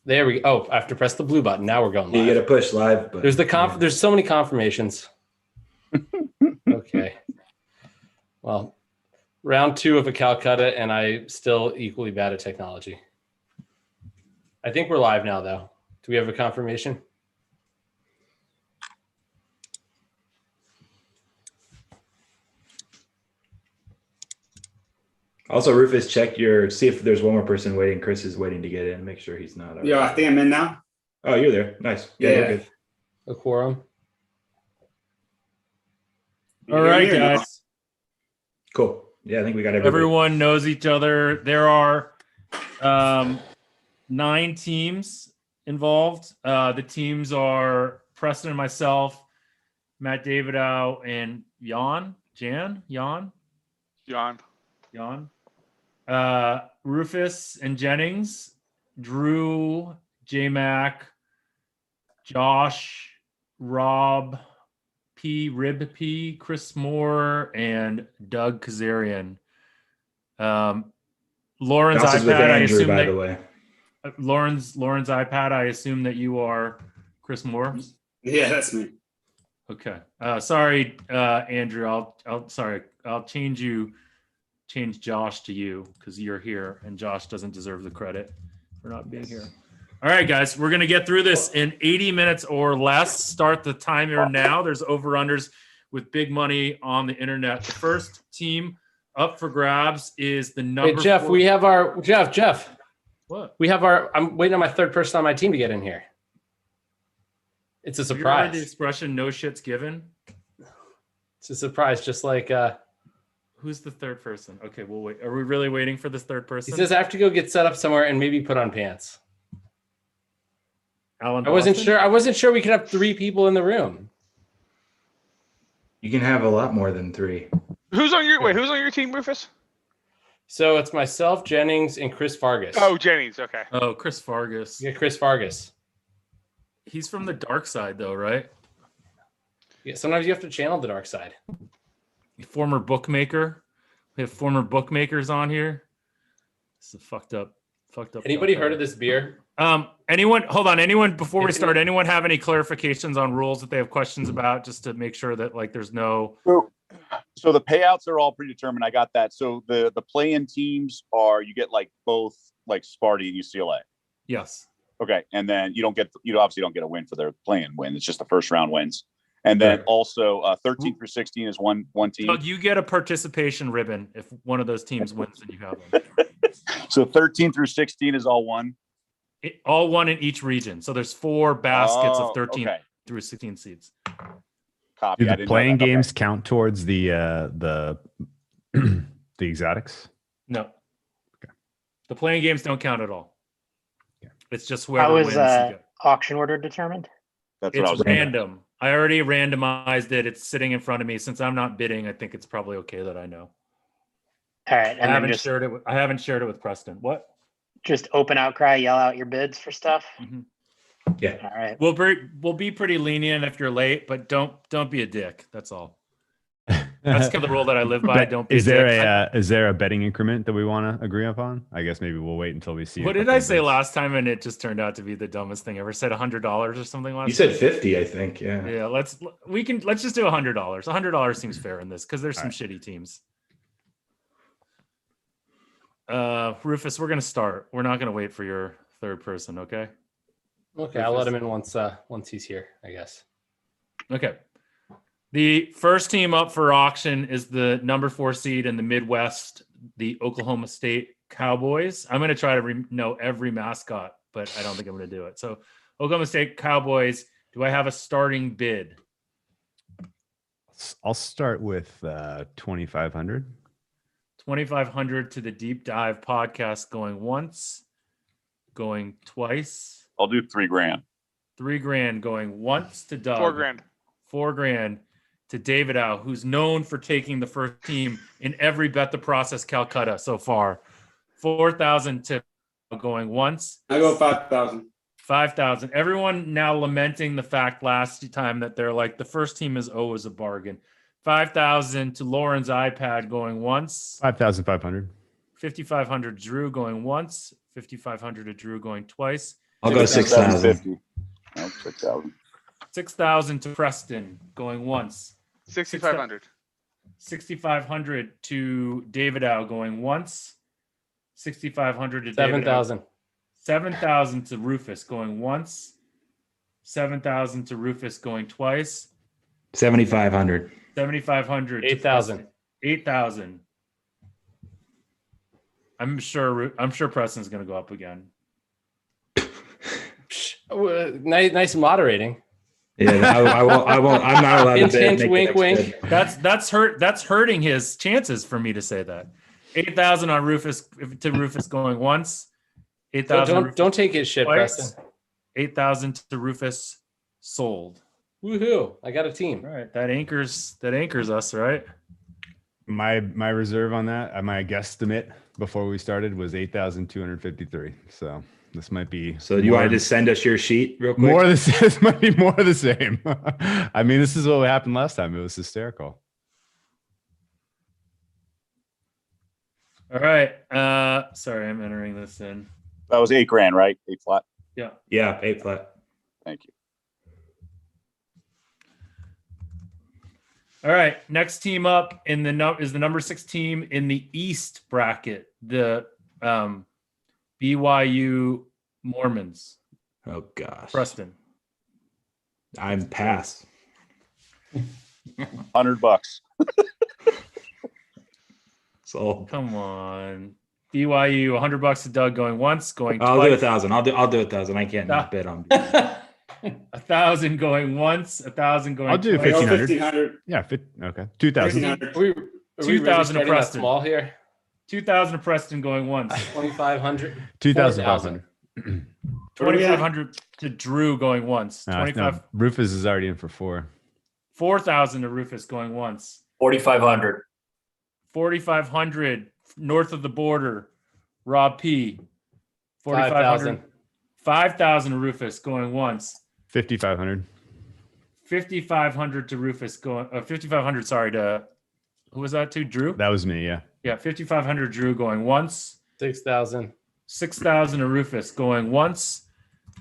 There we go. Oh, I have to press the blue button. Now we're going live. You got to push live. But There's so many confirmations. Okay. Well, round 2 of a Calcutta, and I still equally bad at technology. I think we're live now, though. Do we have a confirmation? Also, Rufus, see if there's one more person waiting. Chris is waiting to get in. Make sure he's not. Yeah, I think I'm in now. Oh, you're there. Nice. Yeah. Good. A quorum. All right, guys. Cool. Yeah, I think we got everyone knows each other. There are 9 teams involved. The teams are Preston and myself, Matt Davidow, and Jan. Rufus and Jennings, Drew, J-Mac, Josh, Rob, Rib P, Chris Moore, and Doug Kazarian. Lauren's iPad, I assume by the way. Lauren's iPad, I assume that you are Chris Moore. Yeah, that's me. Okay. Sorry, Andrew. I'll change Josh to you because you're here and Josh doesn't deserve the credit for not being here. All right, guys, we're going to get through this in 80 minutes or less. Start the timer now. There's over-unders with big money on the internet. The first team up for grabs is the number. Hey, Jeff, 4. we have our Jeff. What? I'm waiting on my third person on my team to get in here. It's a surprise. You heard the expression "no shit's given." It's a surprise, just like who's the third person? Okay, we'll wait. Are we really waiting for this third person? He says I have to go get set up somewhere and maybe put on pants. Alan, I wasn't sure we could have 3 people in the room. You can have a lot more than 3. Who's on your team, Rufus? So it's myself, Jennings, and Chris Fargus. Oh, Jennings. Okay. Oh, Chris Fargus. Yeah, Chris Fargus. He's from the dark side, though, right? Yeah. Sometimes you have to channel the dark side. Former bookmaker. We have former bookmakers on here. This is fucked up. Anybody heard of this beer? Anyone before we start, anyone have any clarifications on rules that they have questions about, just to make sure that there's no. So the payouts are all predetermined. I got that. So the play-in teams you get both Sparty and UCLA. Yes. Okay, and then you obviously don't get a win for their play-in win. It's just the first round wins. And then also 13 through 16 is one team. Doug, you get a participation ribbon if one of those teams wins, and you have them. So 13 through 16 is all one? All one in each region. So there's 4 baskets of 13 through 16 seeds. Copy. Do the playing games count towards the the exotics? No. Okay. The playing games don't count at all. Okay. It's just whoever wins. Auction order determined? That's what I was random. I already randomized it. It's sitting in front of me. Since I'm not bidding, I think it's probably okay that I know. All right. I haven't shared it with Preston. What? Just open outcry, yell out your bids for stuff. Mm-hmm. Yeah. All right. We'll be pretty lenient if you're late, but don't be a dick. That's all. That's kind of the rule that I live by. Don't be. Is there a betting increment that we want to agree upon? I guess maybe we'll wait until we see. What did I say last time? And it just turned out to be the dumbest thing ever. Said $100 or something last. You said 50, I think. Yeah. Yeah. Let's just do $100. $100 seems fair in this because there's some shitty teams. Rufus, we're gonna start. We're not gonna wait for your third person. Okay. Okay, I'll let him in once he's here, I guess. Okay. The first team up for auction is the number 4 seed in the Midwest, the Oklahoma State Cowboys. I'm going to try to know every mascot, but I don't think I'm going to do it. So Oklahoma State Cowboys, do I have a starting bid? I'll start with 2,500. 2,500 to the Deep Dive podcast, going once, going twice. I'll do $3,000. $3,000 going once to Doug. $4,000. $4,000 to David Au, who's known for taking the first team in every Bet the Process Calcutta so far. 4,000 to going once. I go 5,000. 5,000. Everyone now lamenting the fact last time that they're like the first team is always a bargain. 5,000 to Lauren's iPad going once. 5,500. 5,500 Drew going once. 5,500 to Drew going twice. I'll go 6,000. 750. No, 6,000. 6,000 to Preston going once. 6,500. 6,500 to David Al going once. 6,500 to David Al. 7,000. 7,000 to Rufus going once. 7,000 to Rufus going twice. 7,500. 7,500. 8,000. 8,000. I'm sure Preston's going to go up again. Nice moderating. Yeah, I won't. I'm not allowed Hint, to bid. hint, Make wink, the next wink. bid. That's hurting his chances for me to say that. 8,000 on Rufus to Rufus going once. 8,000. Don't take his shit, twice. Preston. 8,000 to Rufus sold. Woohoo! I got a team. All right, that anchors us, right? My reserve on that, my guesstimate before we started was 8,253. So this might be. So do you want to just send us your sheet real quick? more of the same? This might be more of the same. I mean, this is what happened last time. It was hysterical. All right. Sorry, I'm entering this in. That was $8,000, right? 8 flat. Yeah. Yeah, 8 flat. Thank you. All right. Next team up in the is the number 6 team in the East bracket, the BYU Mormons. Oh gosh. Preston. I'm pass. $100. So Come on. BYU, $100 to Doug going once, going I'll twice. do 1,000. I'll do 1,000. I can't not bid on. 1,000 going once, 1,000 going I'll do twice. 1,500. Yeah, okay. 2,000. 1,500. Are we 2,000 really starting that Preston. small here? 2,000 to Preston going once. 2,500. 2,500. 2,500 to Drew going once. 25. No, Rufus is already in for 4. 4,000 to Rufus going once. 4,500. 4,500 north of the border. Rob P. 5,000. 5,000 to Rufus going once. 5,500. 5,500 to Rufus going. 5,500. Sorry to. Who was that to? Drew. That was me. Yeah. Yeah, 5,500 Drew going once. 6,000. 6,000 to Rufus going once,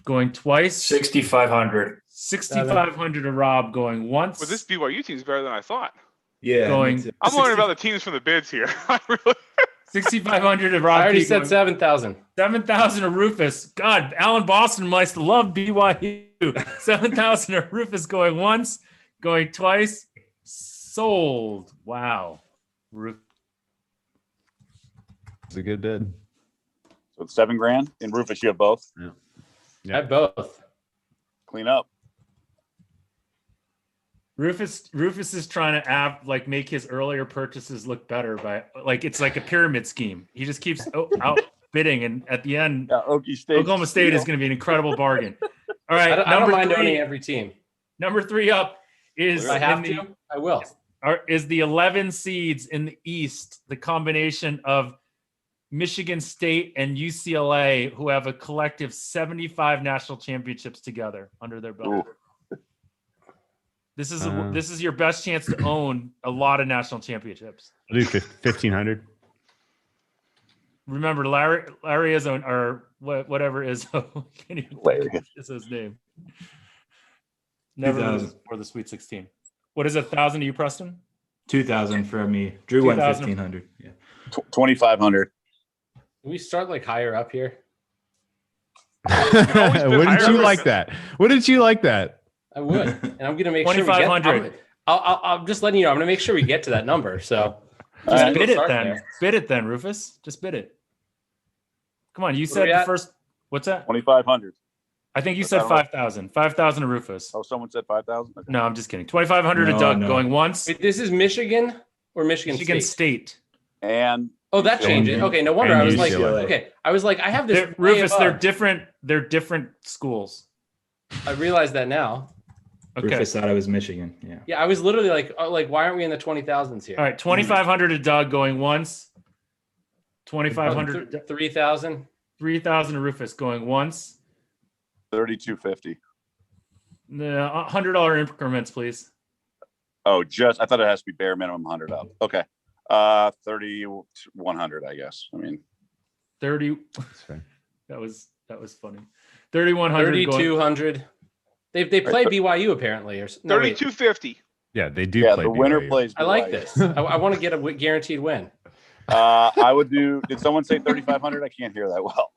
going twice. 6,500. 6,500 to Rob going once. Well, this BYU team is better than I thought. Yeah. Going- me too. I'm learning about the teams from the bids here. I really. 6,500 to Rob. I already P said going- 7,000. 7,000 to Rufus. God, Alan Boston must love BYU. 7,000 to Rufus going once, going twice. Sold. Wow. It's a good bid. So it's $7,000. In Rufus, you have both. Yeah. I have both. Clean up. Rufus is trying to make his earlier purchases look better by it's like a pyramid scheme. He just keeps outbidding, and at the end, Yeah, Oklahoma State is going to be an incredible bargain. All right, I don't mind three, owning every team. Number 3 up is If I have to, I will. is the 11 seeds in the East, the combination of Michigan State and UCLA, who have a collective 75 national championships together under their belt. Ooh. This is your best chance to own a lot of national championships. I'll do 1,500. Remember, Larry Izzo, or whatever Izzo, can't even Larry. is his name. Never 2,000. loses for the Sweet 16. What is it, 1,000 to you, Preston? 2,000 for me. Drew went 2,000. 1,500. Yeah. 2,500. Can we start higher up here? Wouldn't you like that? Wouldn't you like that? I would, and I'm going to make sure we get. 2,500. I'm just letting you know. I'm going to make sure we get to that number. So Just All right. bid it Start then. there. Bid it then, Rufus. Just bid it. Come on, you Where said we the at? first. What's that? 2,500. I think you What's said that? 5,000. 5,000 to Rufus. Oh, someone said 5,000. Okay. No, I'm just kidding. 2,500 to No, Doug no. going once. wait, this is Michigan or Michigan State. State? And Oh, that changes. Okay, no wonder. And I was like, UCLA. okay, I was like, I have this. way Rufus, they're above. different. They're different schools. I realize that now. Okay. Rufus thought I was Michigan. Yeah. Yeah, I was literally like, why aren't we in the 20,000s here? All right, 2,500 to Doug going once. 2,500. to 3,000. 3,000 to Rufus going once. 3,250. $100 increments, please. Oh, I thought it has to be bare minimum 100 up. Okay. 3,100, I guess. I mean, 30. That's fair. That was funny. 3,100 going. 3,200. They play BYU apparently, or no, wait. 3250. Yeah, they do Yeah, play the winner BYU. plays. I like BYU. this. I want to get a guaranteed win. I would do. Did someone say 3,500? I can't hear that well.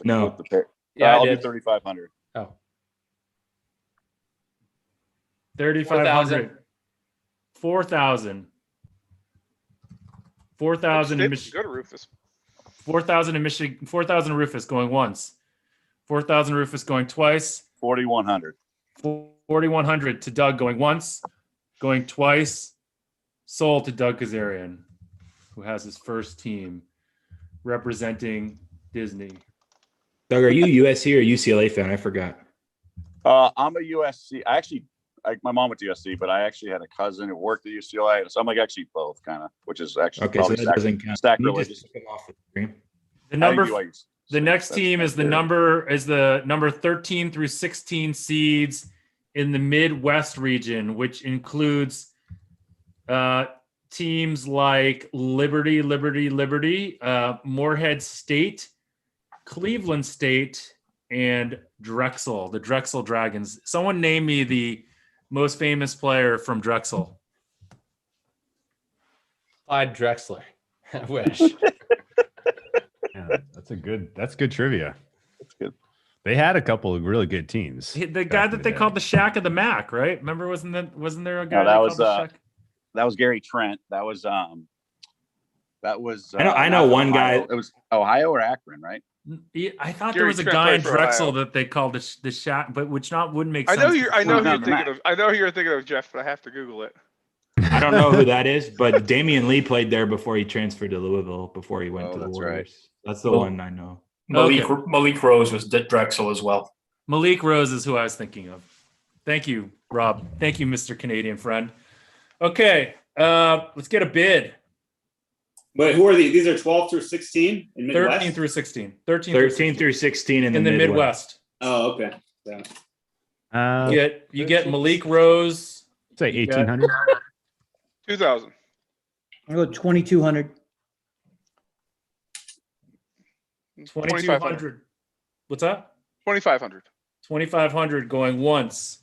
No. With the pair. Yeah, I I'll did. do 3,500. Oh, 3,500. 4,000. 4,000 in Michigan. Go to Rufus. 4,000 in Michigan. 4,000 Rufus going once. 4,000 Rufus going twice. 4,100. 4,100 to Doug going once, going twice. Sold to Doug Kazarian, who has his first team representing Disney. Doug, are you USC or UCLA fan? I forgot. I'm a USC. My mom went to USC, but I actually had a cousin who worked at UCLA, so I'm like actually both, kind of, which is actually Okay, so probably that doesn't count. Can you sacrilegious. just took him off the screen? The number, I think BYU's the next that's team is the good. number 13 through 16 seeds in the Midwest region, which includes teams like Liberty, Morehead State, Cleveland State, and Drexel, the Drexel Dragons. Someone name me the most famous player from Drexel. Clyde Drexler. I wish. Yeah, that's good trivia. That's good. They had a couple of really good teams. The back guy in that the they day. called the Shack of the Mac, right? Remember, wasn't there a guy that they was, called the Shack? That was Gary Trent. That was. I know not one Ohio. guy. It was Ohio or Akron, right? Yeah, I thought Gary there was a Trent guy in played for Drexel Ohio. that they called the Shack, but wouldn't make I sense. know who you're Not the thinking Mac. of. I know who you're thinking of, Jeff, but I have to Google it. I don't know who that is, but Damian Lee played there before he transferred to Louisville, before he went Oh, to the that's right. Warriors. That's the Well- one I know. Malik Rose was Drexel as well. Malik Rose is who I was thinking of. Thank you, Rob. Thank you, Mr. Canadian friend. Okay, let's get a bid. Wait, who are these? These are 12 through 16 in Midwest? 13 through 16. 13 13 through 16 in in the Midwest. Midwest. Oh, okay. Yeah. You get Malik Rose. Say 1,800. 2000. I'll go 2,200. 2,200. What's that? 2,500. 2,500 going once.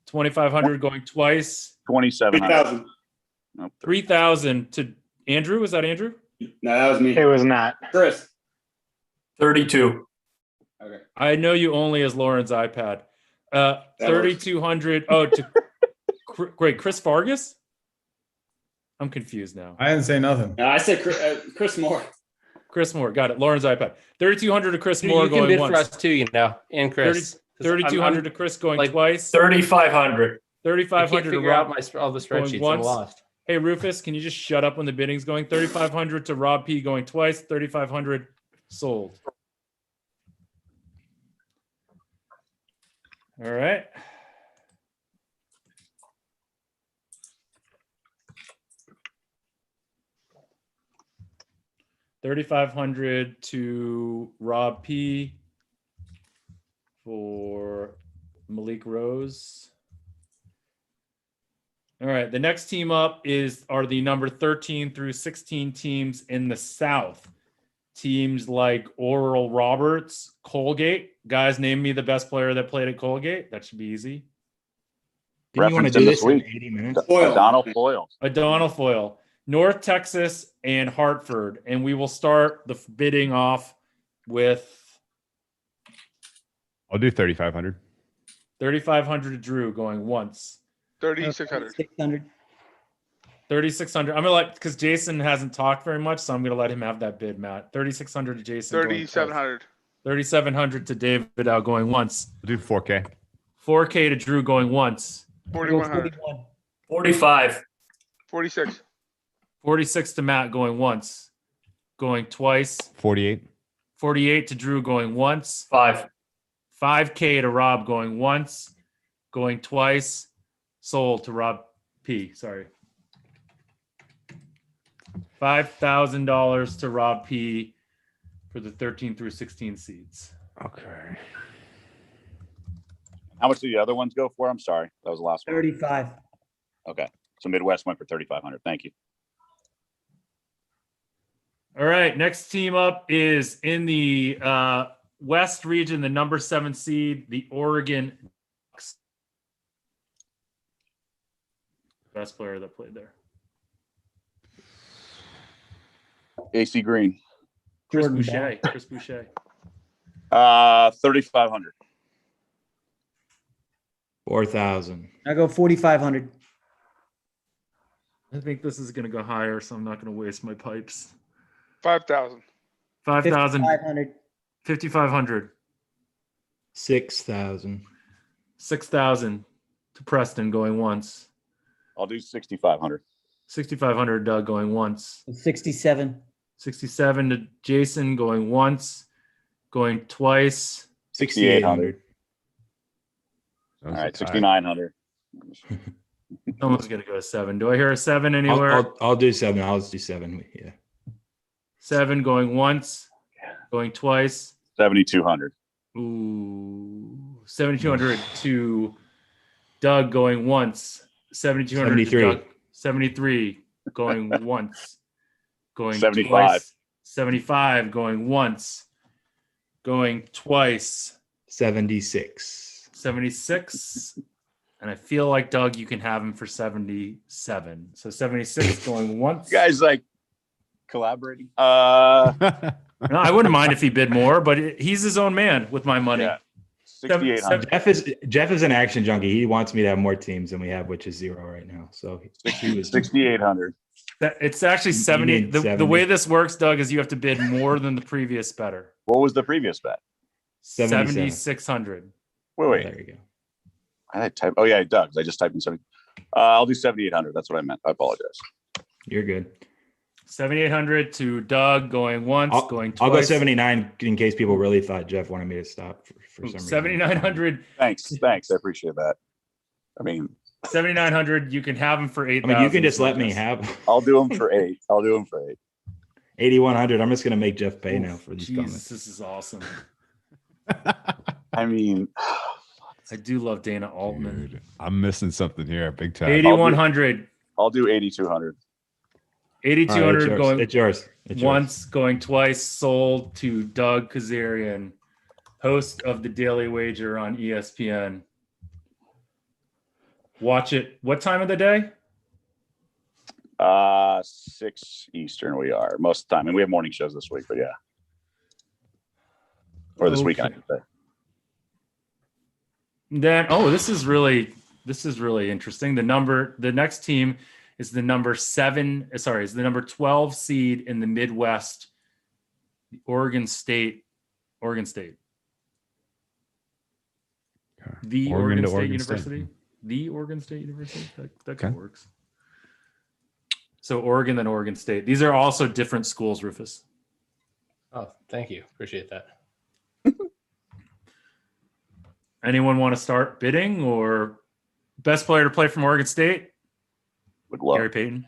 2,500 going twice. 2,700. 3,000. Nope. 3,000 to Andrew. Was that Andrew? No, that was me. It was not. Chris. 32. Okay. I know you only as Lauren's iPad. 3,200. Oh, to great. Chris Fargus? I'm confused now. I didn't say nothing. No, I said Chris Moore. Chris Moore. Got it. Lauren's iPad. 3,200 to Chris Moore You can going bid once. for us too, and Chris. 3,200 to Chris going like- twice. 3,500. I can't 3,500 to figure out Rob. all the going spreadsheets. I'm once. lost. Hey, Rufus, can you just shut up when the bidding's going? 3,500 to Rob P going twice. 3,500 sold. All right. $3,500 to Rob P for Malik Rose. All right, the next team up are the number 13 through 16 teams in the South. Teams like Oral Roberts, Colgate. Guys, name me the best player that played at Colgate. That should be easy. Didn't you want to Reference in do the this in suite. 80 minutes? Foyle. Donald Foyle. O'Donnell Foyle, North Texas and Hartford. And we will start the bidding off with I'll do 3,500. 3,500 to Drew going once. 3,600. 600. 3,600. I'm going to because Jason hasn't talked very much, so I'm going to let him have that bid, Matt. 3,600 to Jason. going twice. 3,700. 3,700 to David out going once. I'll do 4K. 4K to Drew going once. I'll go 4,100. 41. 45. 46. 46 to Matt going once. Going twice. 48. 48 to Drew going once. 5. 5K to Rob going once. Going twice. Sold to Rob P. Sorry. $5,000 to Rob P for the 13 through 16 seeds. Okay. How much do the other ones go for? I'm sorry. That was the last one. 35. Okay. So Midwest went for 3,500. Thank you. All right. Next team up is in the West region, the number 7 seed, the Oregon Ducks. Best player that played there. AC Green. Chris Jordan Boucher. Chris Boucher. 3,500. 4,000. I go 4,500. I think this is going to go higher, so I'm not going to waste my pipes. 5,000. 5,000. 5,500. 5,500. 6,000. 6,000 to Preston going once. I'll do 6,500. 6,500 Doug going once. 67. 67 to Jason going once. Going twice. 6,800. All right, 6,900. Someone's going to go 7. Do I hear a 7 anywhere? I'll do 7. I'll just do 7. Yeah. 7 going once. Going twice. 7,200. Ooh. 7,200 to Doug going once. 7,200 to 73. Doug. 73 going once. Going 75. twice. 75 going once. Going twice. 76. 76. And I feel like, Doug, you can have him for 77. So 76 going once. You guys like collaborating? No, I wouldn't mind if he bid more, but he's his own man with my money. Yeah. 6,800. Jeff is an action junkie. He wants me to have more teams than we have, which is 0 right now. So he was 6,800. It's actually 70. The 70. way this works, Doug, is you have to bid more than the previous better. What was the previous bet? 7,600. Wait. There you go. I type. Oh yeah, Doug's. I just typed in 70. I'll do 7,800. That's what I meant. I apologize. You're good. 7,800 to Doug going once, going twice. I'll go 79 in case people really thought Jeff wanted me to stop for some reason. 7,900. Thanks. I appreciate that. I mean, 7,900. You can have him for 8,000. I mean, you can just let me have. I'll do them for 8. 8,100. I'm just gonna make Jeff pay now for these comments. This is awesome. I mean, I do love Dana Altman. Dude, I'm missing something here, big time. 8,100. I'll do 8,200. 8,200 All right, going. It's yours. Once, going twice, sold to Doug Kazarian, host of the Daily Wager on ESPN. Watch it. What time of the day? 6 Eastern we are most of the time. And we have morning shows this week, but yeah. Or this weekend, I should say. Then, this is really interesting. The next team is the number 12 seed in the Midwest, Oregon State. The Oregon State State. University. The Oregon State University. That kind of works. So Oregon, then Oregon State. These are also different schools, Rufus. Oh, thank you. Appreciate that. Anyone want to start bidding or best player to play from Oregon State? Would love. Gary Payton.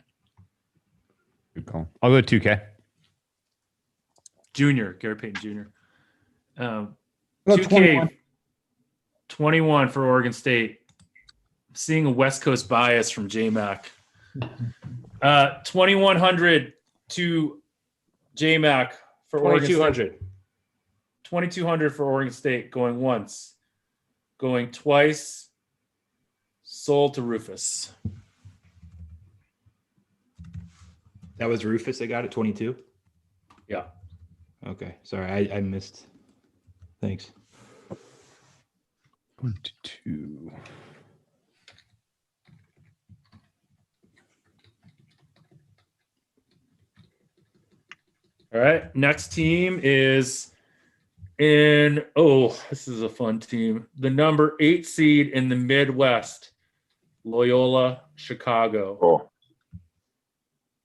Good call. I'll go 2K. Junior, Gary Payton Jr. Well, 2K 21 for Oregon State. Seeing a West Coast bias from J-Mac. 2,100 to J-Mac for Oregon 2,200. 2,200 for Oregon State going once. Going twice. Sold to Rufus. That was Rufus that got it, 22? Yeah. Okay. Sorry, I missed. Thanks. 1 to 2. All right. Next team is this is a fun team. The number 8 seed in the Midwest, Loyola Chicago. Cool.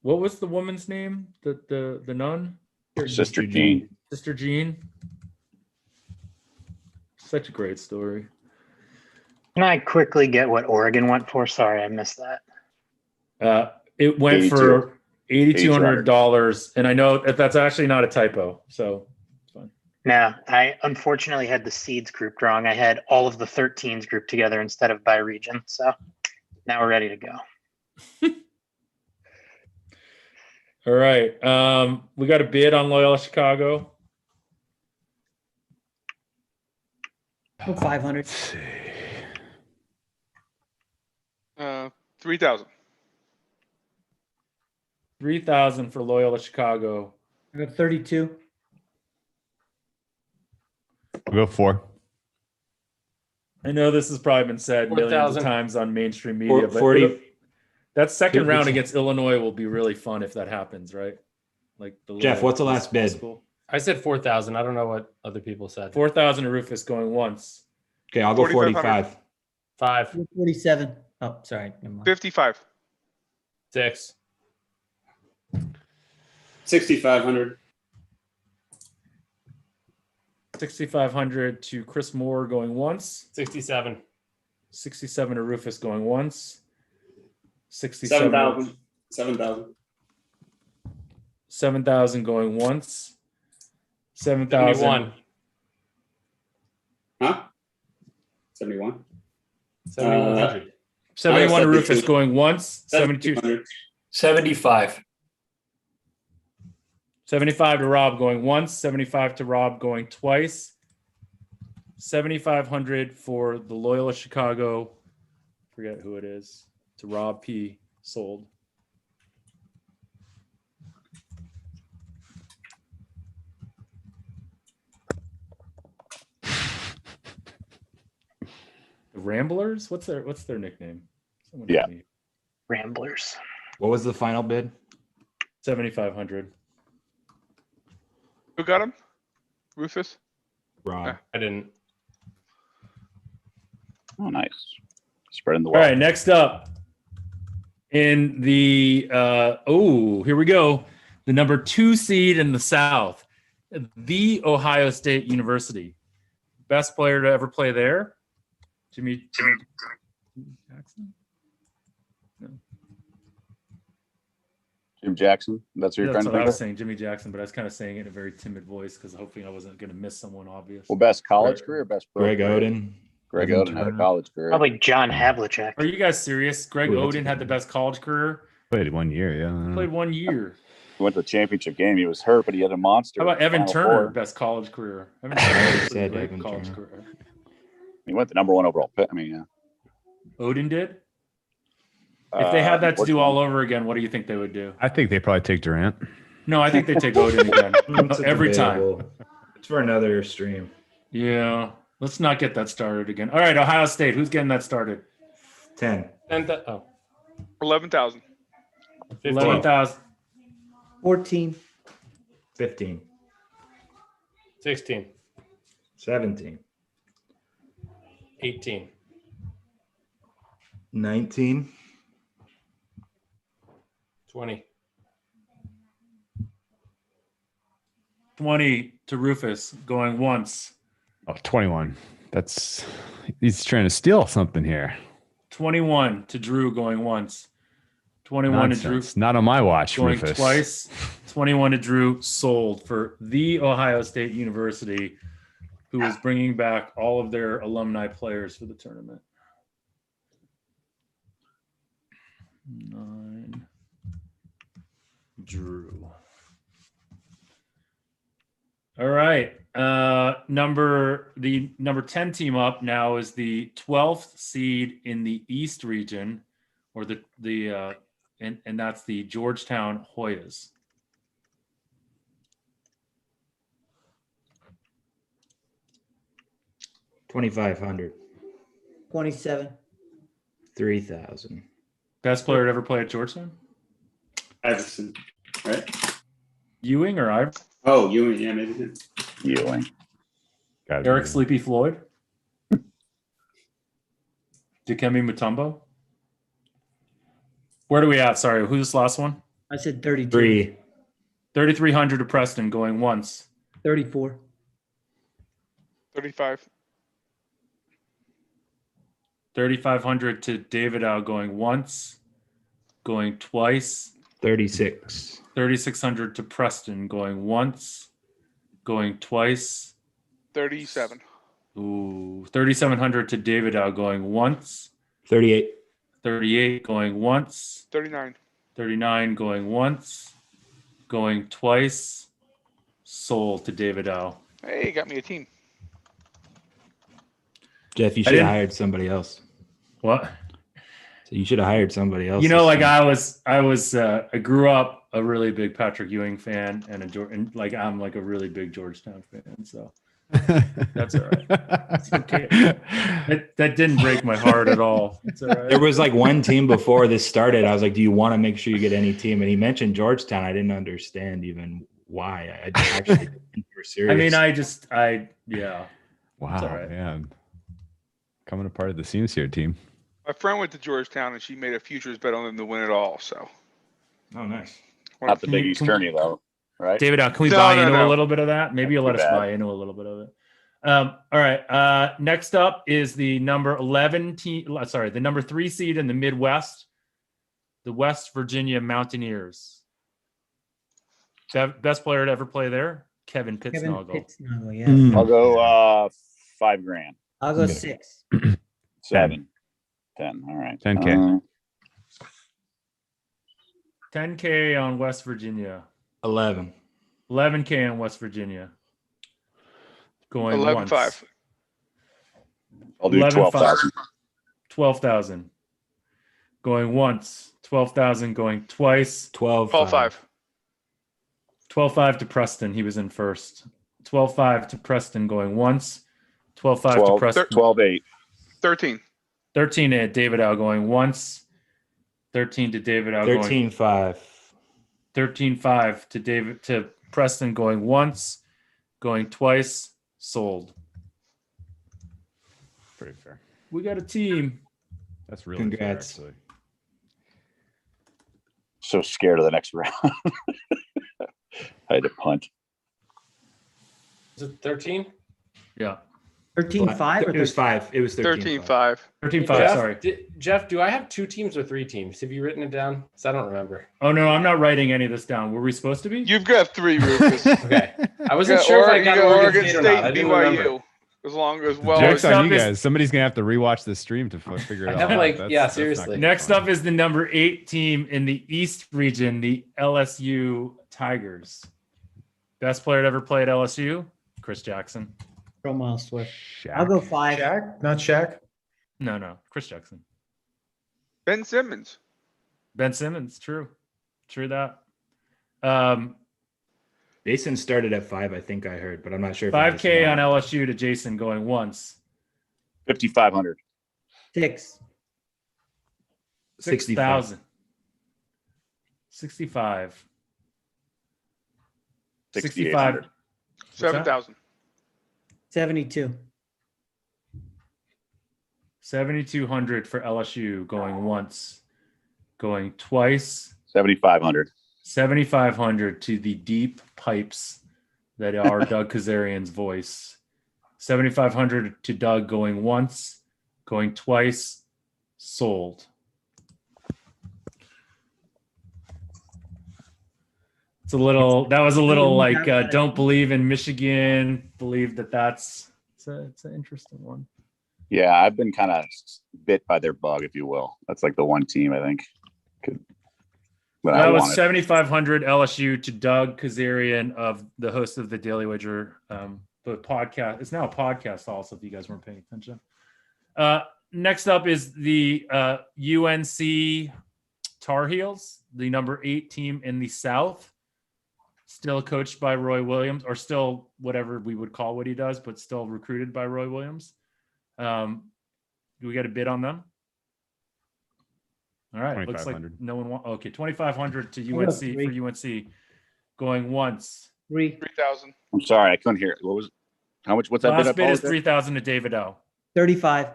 What was the woman's name? The nun? Sister Jean. Sister Jean. Such a great story. Can I quickly get what Oregon went for? Sorry, I missed that. It went 82. for $8,200, and I know that's actually not a typo, so it's fine. No, I unfortunately had the seeds grouped wrong. I had all of the 13s grouped together instead of by region. So now we're ready to go. All right. We got a bid on Loyola Chicago. Oh, 500. Let's see. 3,000. 3,000 for Loyola Chicago. I got 32. I'll go 4. I know this has probably been said millions of 4,000. times on mainstream media, but 40. that second Who- round who's- against Illinois will be really fun if that happens, right? Like the Jeff, little- what's the last bid? school. I said 4,000. I don't know what other people said. 4,000 to Rufus going once. Okay, I'll go 4,500. 45. 5, 47. Oh, sorry. Never mind. 55. 6, 6,500. 6,500 to Chris Moore going once. 67, 67 to Rufus going once. 67. 7,000. 7,000. 7,000 going once. 7,000. 71, Huh? 71. 7,100. 71 to Rufus 72. going once. 72. 7,200. 75. 75 to Rob going once. 75 to Rob going twice. 7,500 for the Loyola Chicago. Forget who it is. To Rob P. Sold. The Ramblers? What's their nickname? Someone Yeah. help me. Ramblers. What was the final bid? 7,500. Who got him? Rufus? Rob. I didn't. Oh, nice. Spreading the All wealth. right, next up in the here we go. The number 2 seed in the South, the Ohio State University. Best player to ever play there, Jimmy Jackson. Jim Jackson. That's what you're That's trying to what I think was of? saying, Jimmy Jackson, but I was kind of saying it in a very timid voice because hoping I wasn't going to miss someone obvious. Well, best college career, or best pro Greg career? Oden. Greg Evan Oden had a Turner. college career. Probably John Havlicek. Are you guys serious? Greg Ooh, that's a Oden good had the one. best college career. Played 1 year, yeah. I don't know. Played 1 year. He went to the championship game. He was hurt, but he had a monster. How about Evan Final Turner? Four. Best college career. Evan I Turner already had a pretty said great Evan college Turner. career. He went the number 1 overall pick. I mean, yeah. Odin did. If they had that to which do one? all over again, what do you think they would do? I think they probably take Durant. No, I think they take Odin again It's every time. debatable. It's for another stream. Yeah, let's not get that started again. All right, Ohio State. Who's getting that started? 10. And 11,000. 15, 11,000. 14. 15. 16, 17. 18, 19. 20, 20 to Rufus going once. Oh, 21. He's trying to steal something here. 21 to Drew going once. 21 to Drew Nonsense. Not on my watch, going Rufus. twice. 21 to Drew sold for the Ohio State University, who is bringing back all of their alumni players for the tournament. 9. Drew. All right. Number 10 team up now is the 12th seed in the East region, or and that's the Georgetown Hoyas. $2,500. 27. 3,000. Best player to ever play at Georgetown? Iverson. Right? Ewing or Iver? Oh, Ewing. Yeah, maybe him. Ewing. Gotta be Eric him. Sleepy Floyd? Dikembe Mutombo? Where do we at? Sorry, who's this last one? I said 32. 3. 3,300 to Preston going once. 34. 35. 3,500 to David Howe going once, going twice. 36. 3,600 to Preston going once, going twice. 37. Ooh, 3,700 to David Howe going once. 38. 38 going once. 39. 39 going once, going twice. Sold to David Howe. Hey, got me a team. Jeff, you I should have didn't- hired somebody else. What? So you should have hired somebody else. You know, this like time. I grew up a really big Patrick Ewing fan and like I'm like a really big Georgetown fan. So that's all right. It's okay. That didn't break my heart at all. It's all right. There was like one team before this started. I was like, do you want to make sure you get any team? And he mentioned Georgetown. I didn't understand even why. I actually didn't think you were serious. I mean, yeah. Wow, It's all right. man. Coming a part of the seams here, team. My friend went to Georgetown and she made a futures bet on them to win it all. So Oh, nice. Not the Can Big you- East can- tourney though, right? David, can we No, buy no, into a no. little bit of that? Maybe you'll let Too us bad. buy into a little bit of it. All right. Next up is the number 11 team. Sorry, the number 3 seed in the Midwest, the West Virginia Mountaineers. Best player to ever play there, Kevin Kevin Pittsnoggle. Pittsnoggle, yeah. Mm. I'll go $5,000. I'll go 6. 7. 10. All right. 10K. 10K on West Virginia. 11. 11K on West Virginia. Going 11.5. once. I'll do 11.5. 12,000. 12,000. Going once. 12,000 going twice. 12. 12.5. 12.5 to Preston. He was in first. 12.5 to Preston going once. 12.5 to 12, Preston. 12.8. 13. 13 to David Al going once. 13 to David Al going 13.5. 13.5 to David to Preston going once, going twice, sold. Pretty fair. We got a team. That's really Congrats. fair, actually. So scared of the next round. I had to punt. Is it 13? Yeah. 13-5 or It was 5. It was 13. 13.5. 13.5, Jeff, sorry. Jeff, do I have 2 teams or 3 teams? Have you written it down? Because I don't remember. Oh no, I'm not writing any of this down. Were we supposed to be? You've got 3, Rufus. Okay. I wasn't sure if I got Oregon State or not. I and didn't remember. BYU. As long as well Joke's as on you up is- guys. Somebody's gonna have to rewatch the stream to figure it I out. have, like, That's- yeah, that's not seriously. gonna be Next fun. up is the number 8 team in the East region, the LSU Tigers. Best player to ever play at LSU, Chris Jackson. Pro Mile Swift. Shaq. I'll go 5. Shaq, not Shaq. No, Chris Jackson. Ben Simmons. Ben Simmons, true that. Jason started at 5, I think I heard, but I'm not sure. If it was 5K more. on LSU to Jason going once. 5,500. 6. 6,000. 65. 6,800. 7,000. 72. 7,200 for LSU going once, going twice. 7,500. 7,500 to the deep pipes that are Doug Kazarian's voice. 7,500 to Doug going once, going twice, sold. That was a little like, don't believe in Michigan, believe that's it's an interesting one. Yeah, I've been kind of bit by their bug, if you will. That's like the one team I think could. But I That was wanted. 7,500 LSU to Doug Kazarian, of the host of the Daily Wager, the podcast. It's now a podcast also, if you guys weren't paying attention. Next up is the UNC Tar Heels, the number 8 team in the South, still coached by Roy Williams, or still whatever we would call what he does, but still recruited by Roy Williams. Do we get a bid on them? All right. Looks like 2,500. no one wants. Okay, 2,500 to I'll go UNC 3. for UNC, going once. 3. 3,000. I'm sorry, I couldn't hear it. What was? How much? What's that Last bid? bid is 3,000 to David O. 35.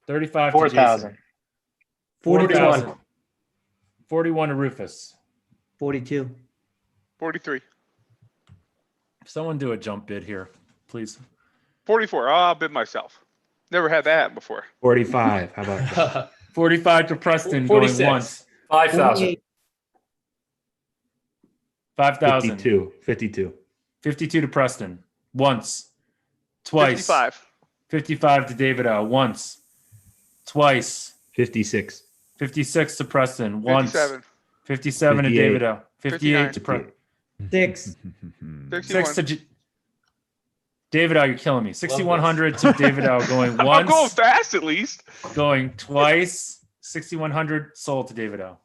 35 to 4,000. Jason. 41. 40,000. 41 to Rufus. 42. 43. Someone do a jump bid here, please. 44. I'll bid myself. Never had that before. 45. How about that? 45 to Preston 46. going once. 5,000. 5,000. 52. 52. 52 to Preston once. Twice. 55. 55 to David O. Once. Twice. 56. 56 to Preston once. 57. 57 to 58. David O. 58 to 59. Preston. 6. 61. 6 to David, you're killing me. 6,100 to David going I'm once, going fast at least. going twice. 6,100 sold to David O.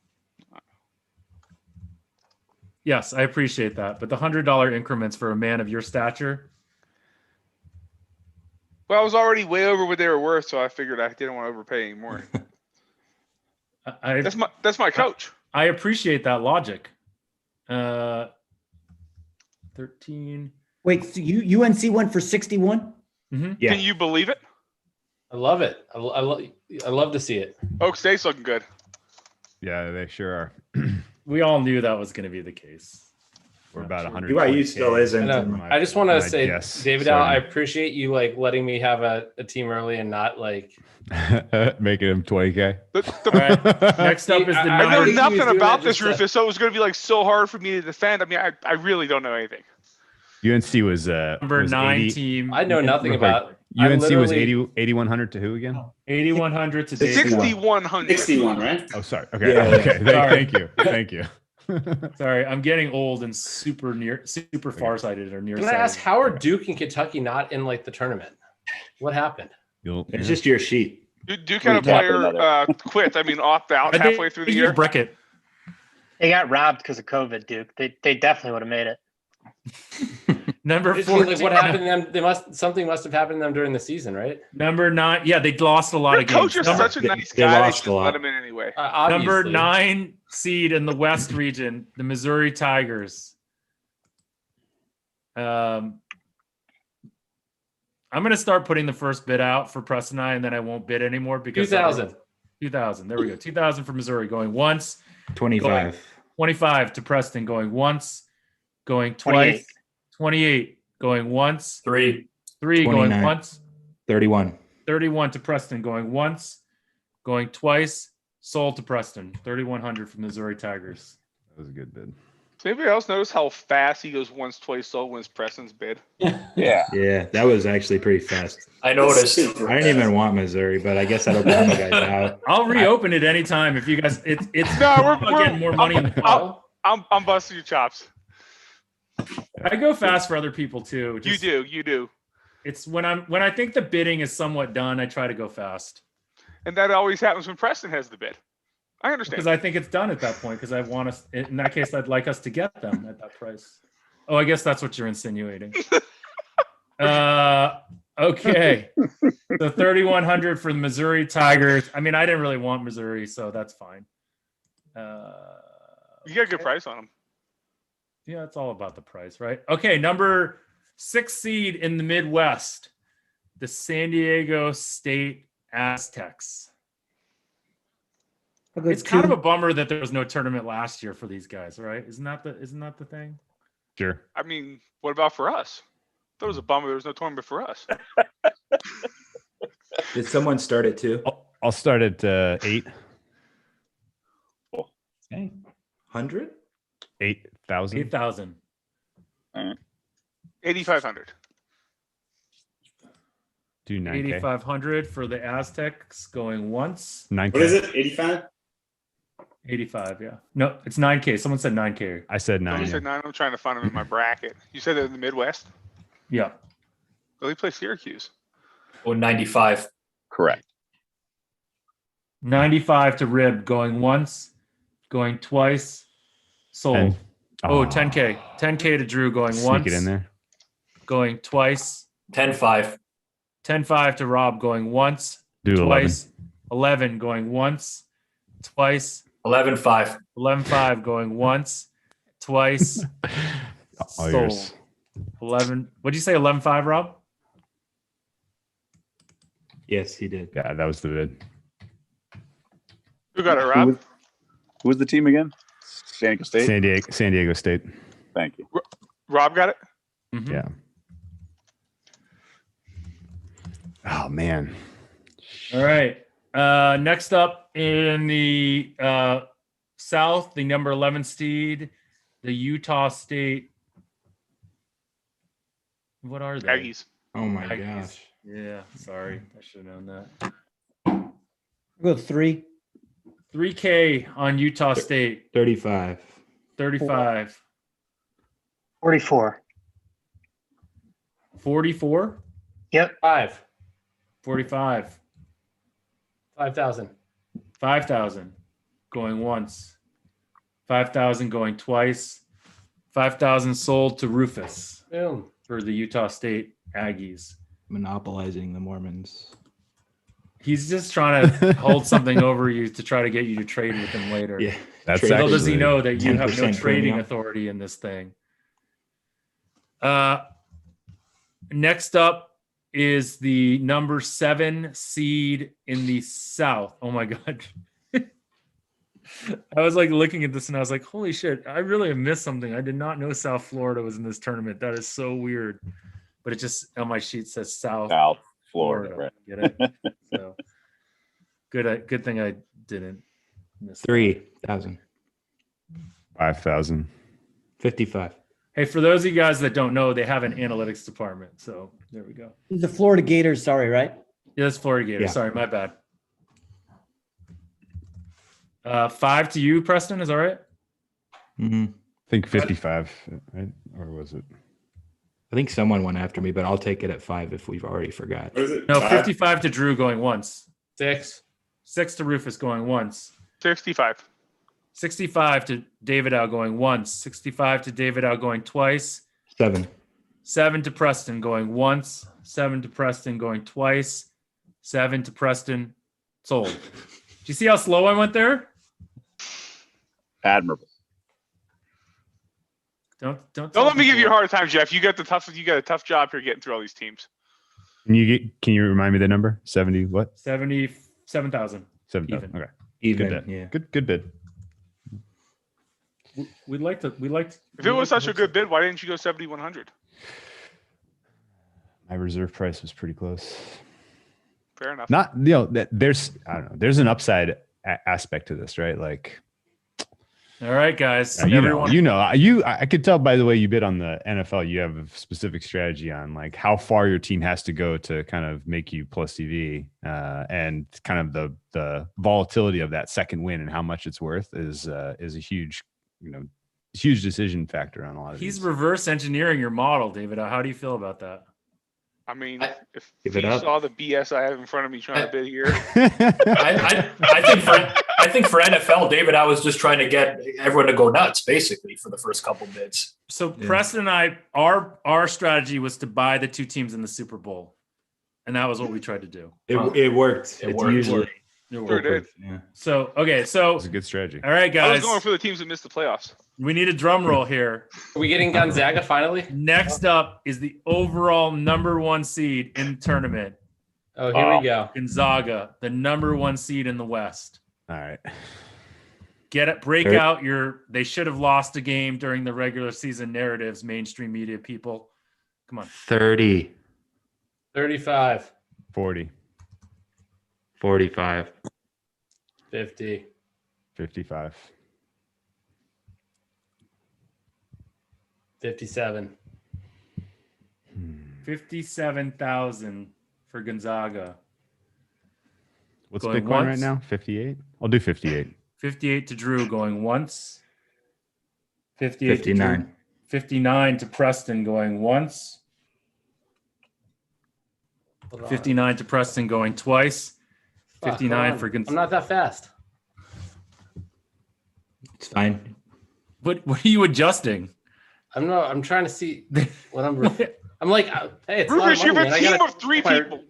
Yes, I appreciate that, but the $100 increments for a man of your stature. Well, I was already way over what they were worth, so I figured I didn't want to overpay anymore. I That's my coach. I appreciate that logic. 13. Wait, so UNC went for 61? Mhm. Yeah. Can you believe it? I love it. I love to see it. Oak State's looking good. Yeah, they sure are. We all knew that was going to be the case. We're about 100. BYU still isn't. I know. I just want to say, Yes, David, Al, I appreciate you like letting me have a team early and not like. making him 20K. All right. Next up is the I I know think he was nothing doing about that this, just to- Rufus, so it was going to be like so hard for me to defend. I mean, I really don't know anything. UNC was number was 9 80 team. I know nothing about. I UNC was literally- 8,100 to who again? 8,100 to David. 6,100. 61, right? Oh, sorry. Okay. Yeah, Okay. Sorry. Thank you. Thank you. Sorry, I'm getting old and super farsighted or Can nearsighted. I ask how are Duke and Kentucky not in like the tournament? What happened? It's just your sheet. Duke had a Recap player another. quit. I mean, opt out I think halfway through the you year. Bracket. They got robbed because of COVID, Duke. They definitely would have made it. Number It's 14. like what happened to them? Something must have happened to them during the season, right? Number 9. Yeah, they lost a lot Their of games. coach is Number, such a nice they guy. They lost should a lot. let him in anyway. number Obviously. 9 seed in the West region, the Missouri Tigers. I'm going to start putting the first bid out for Preston and I, and then I won't bid anymore because 2000. 2000. There we go. 2000 for Missouri going once. 25. 25 to Preston going once. Going twice. 28 going once. 3. 3 going 29. once. 31. 31 to Preston going once. Going twice. Sold to Preston. 3,100 from the Missouri Tigers. That was a good bid. Does anybody else notice how fast he goes once, twice, sold when it's Preston's bid? Yeah. Yeah, that was actually pretty fast. I noticed. I didn't even want Missouri, but I guess that'll bum you guys out. I'll reopen it anytime if you guys. It's No, about getting more money in the pot. I'm busting your chops. I go fast for other people too. You do. It's when I think the bidding is somewhat done, I try to go fast And that always happens when Preston has the bid. I understand. because I think it's done at that point. Because I want us. In that case, I'd like us to get them at that price. Oh, I guess that's what you're insinuating. Okay. So 3,100 for the Missouri Tigers. I mean, I didn't really want Missouri, so that's fine. You got a good price on him. Yeah, it's all about the price, right? Okay, number 6 seed in the Midwest, the San Diego State Aztecs. I'll go It's kind of two. a bummer that there was no tournament last year for these guys, right? Isn't that the thing? Sure. I mean, what about for us? That was a bummer. There was no tournament for us. Did someone start it too? I'll start at 8. Okay. 100? 8,000. 8,000. 8,500. Do 9K. 8,500 for the Aztecs going once. 9K. What is it? 85? 85, yeah. No, it's 9K. Someone said 9K. I said I 9. said 9. I'm trying to find them in my bracket. You said they're in the Midwest? Yeah. Well, they play Syracuse. Oh, 95. Correct. 95 to Rib going once, going twice, sold. 10. Oh, 10K. 10K to Drew going Sneak once, it in there. going twice. 10-5. 10-5 to Rob going once, Do 11. twice. 11 going once, twice. 11-5. 11-5 going once, twice. All sold. yours. 11. What'd you say? 11-5, Rob? Yes, he did. Yeah, that was the bid. Who got it, Rob? Who was the team again? San Diego State. San Diego State. Thank you. Rob got it? Mhm. Yeah. Oh man. All right. Next up in the South, the number 11 seed, the Utah State. What are they? Aggies. Oh my Aggies. gosh. Yeah, sorry. I should have known that. I'll go 3. 3K on Utah State, 35. 35. 44. 44, Yep. 5. 45, 5,000. 5,000 going once, 5,000 going twice, 5,000 sold to Rufus Boom. for the Utah State Aggies. Monopolizing the Mormons. He's just trying to hold something over you to try to get you to trade with him later. Yeah. That's Little does he actually know that you have no 10% trading premium. authority in this thing. Next up is the number 7 seed in the South. Oh my God. I was like looking at this and I was like, holy shit, I really have missed something. I did not know South Florida was in this tournament. That is so weird. But it just on my sheet says South Florida. Right. Get it? So good thing I didn't miss that. 3,000. 5,000. 55. Hey, for those of you guys that don't know, they have an analytics department. So there we go. The Florida Gators, sorry, right? Yeah, that's Florida Gators. Yeah. Sorry, my bad. 5 to you, Preston. Is all right? Mm-hmm. I think 55, right? Or was it? I think someone went after me, but I'll take it at 5 if we've already forgot. What is it? No, 5? 55 to Drew going once. 6. 6 to Rufus going once. 65. 65 to David Al going once. 65 to David Al going twice. 7. 7 to Preston going once. 7 to Preston going twice. 7 to Preston sold. Do you see how slow I went there? Admirable. Don't Don't let me give you a hard time, Jeff. You got a tough job here getting through all these teams. Can you remind me the number? 70 what? 77,000. 7,000. Even. Okay. Even. Good bid. Yeah. Good bid. We'd like to. If it was such a good bid, why didn't you go 7,100? My reserve price was pretty close. Fair enough. Not, there's an upside aspect to this, right? Like, All right, guys. I could tell by the way you bid on the NFL, you have a specific strategy on like how far your team has to go to kind of make you plus TV, and kind of the volatility of that second win and how much it's worth is a huge, huge decision factor on a lot of He's these. reverse engineering your model, David. How do you feel about that? I mean, if Give you it up. saw the BS I have in front of me trying to bid here, I think for NFL, David, I was just trying to get everyone to go nuts, basically, for the first couple bids. So Preston and I, our strategy was to buy the 2 teams in the Super Bowl, and that was what we tried to do. It worked. It It's worked. usually. Sure did. Yeah. So okay, so It's a good strategy. all right, I was guys, going for the teams that missed the playoffs. we need a drum roll here. Are we getting Gonzaga finally? Next up is the overall number 1 seed in the tournament, Oh, here we go. Gonzaga, the number 1 seed in the West. All right. Get it, break out your. They should have lost a game during the regular season narratives, mainstream media people. Come on. 30. 35. 40, 45. 50. 55. 57. 57,000 for Gonzaga. What's Going Bitcoin right once. now? 58? I'll do 58. 58 to Drew going once. 58 to 59. Drew. 59 to Preston going once. Hold on. 59 to Preston going twice. Fuck, 59 hold for on. Gonzaga. I'm not that fast. It's fine. What are you adjusting? I'm trying to see what I'm like, hey, it's a lot of Rufus, you money, have a man. I team gotta of 3 acquire- people.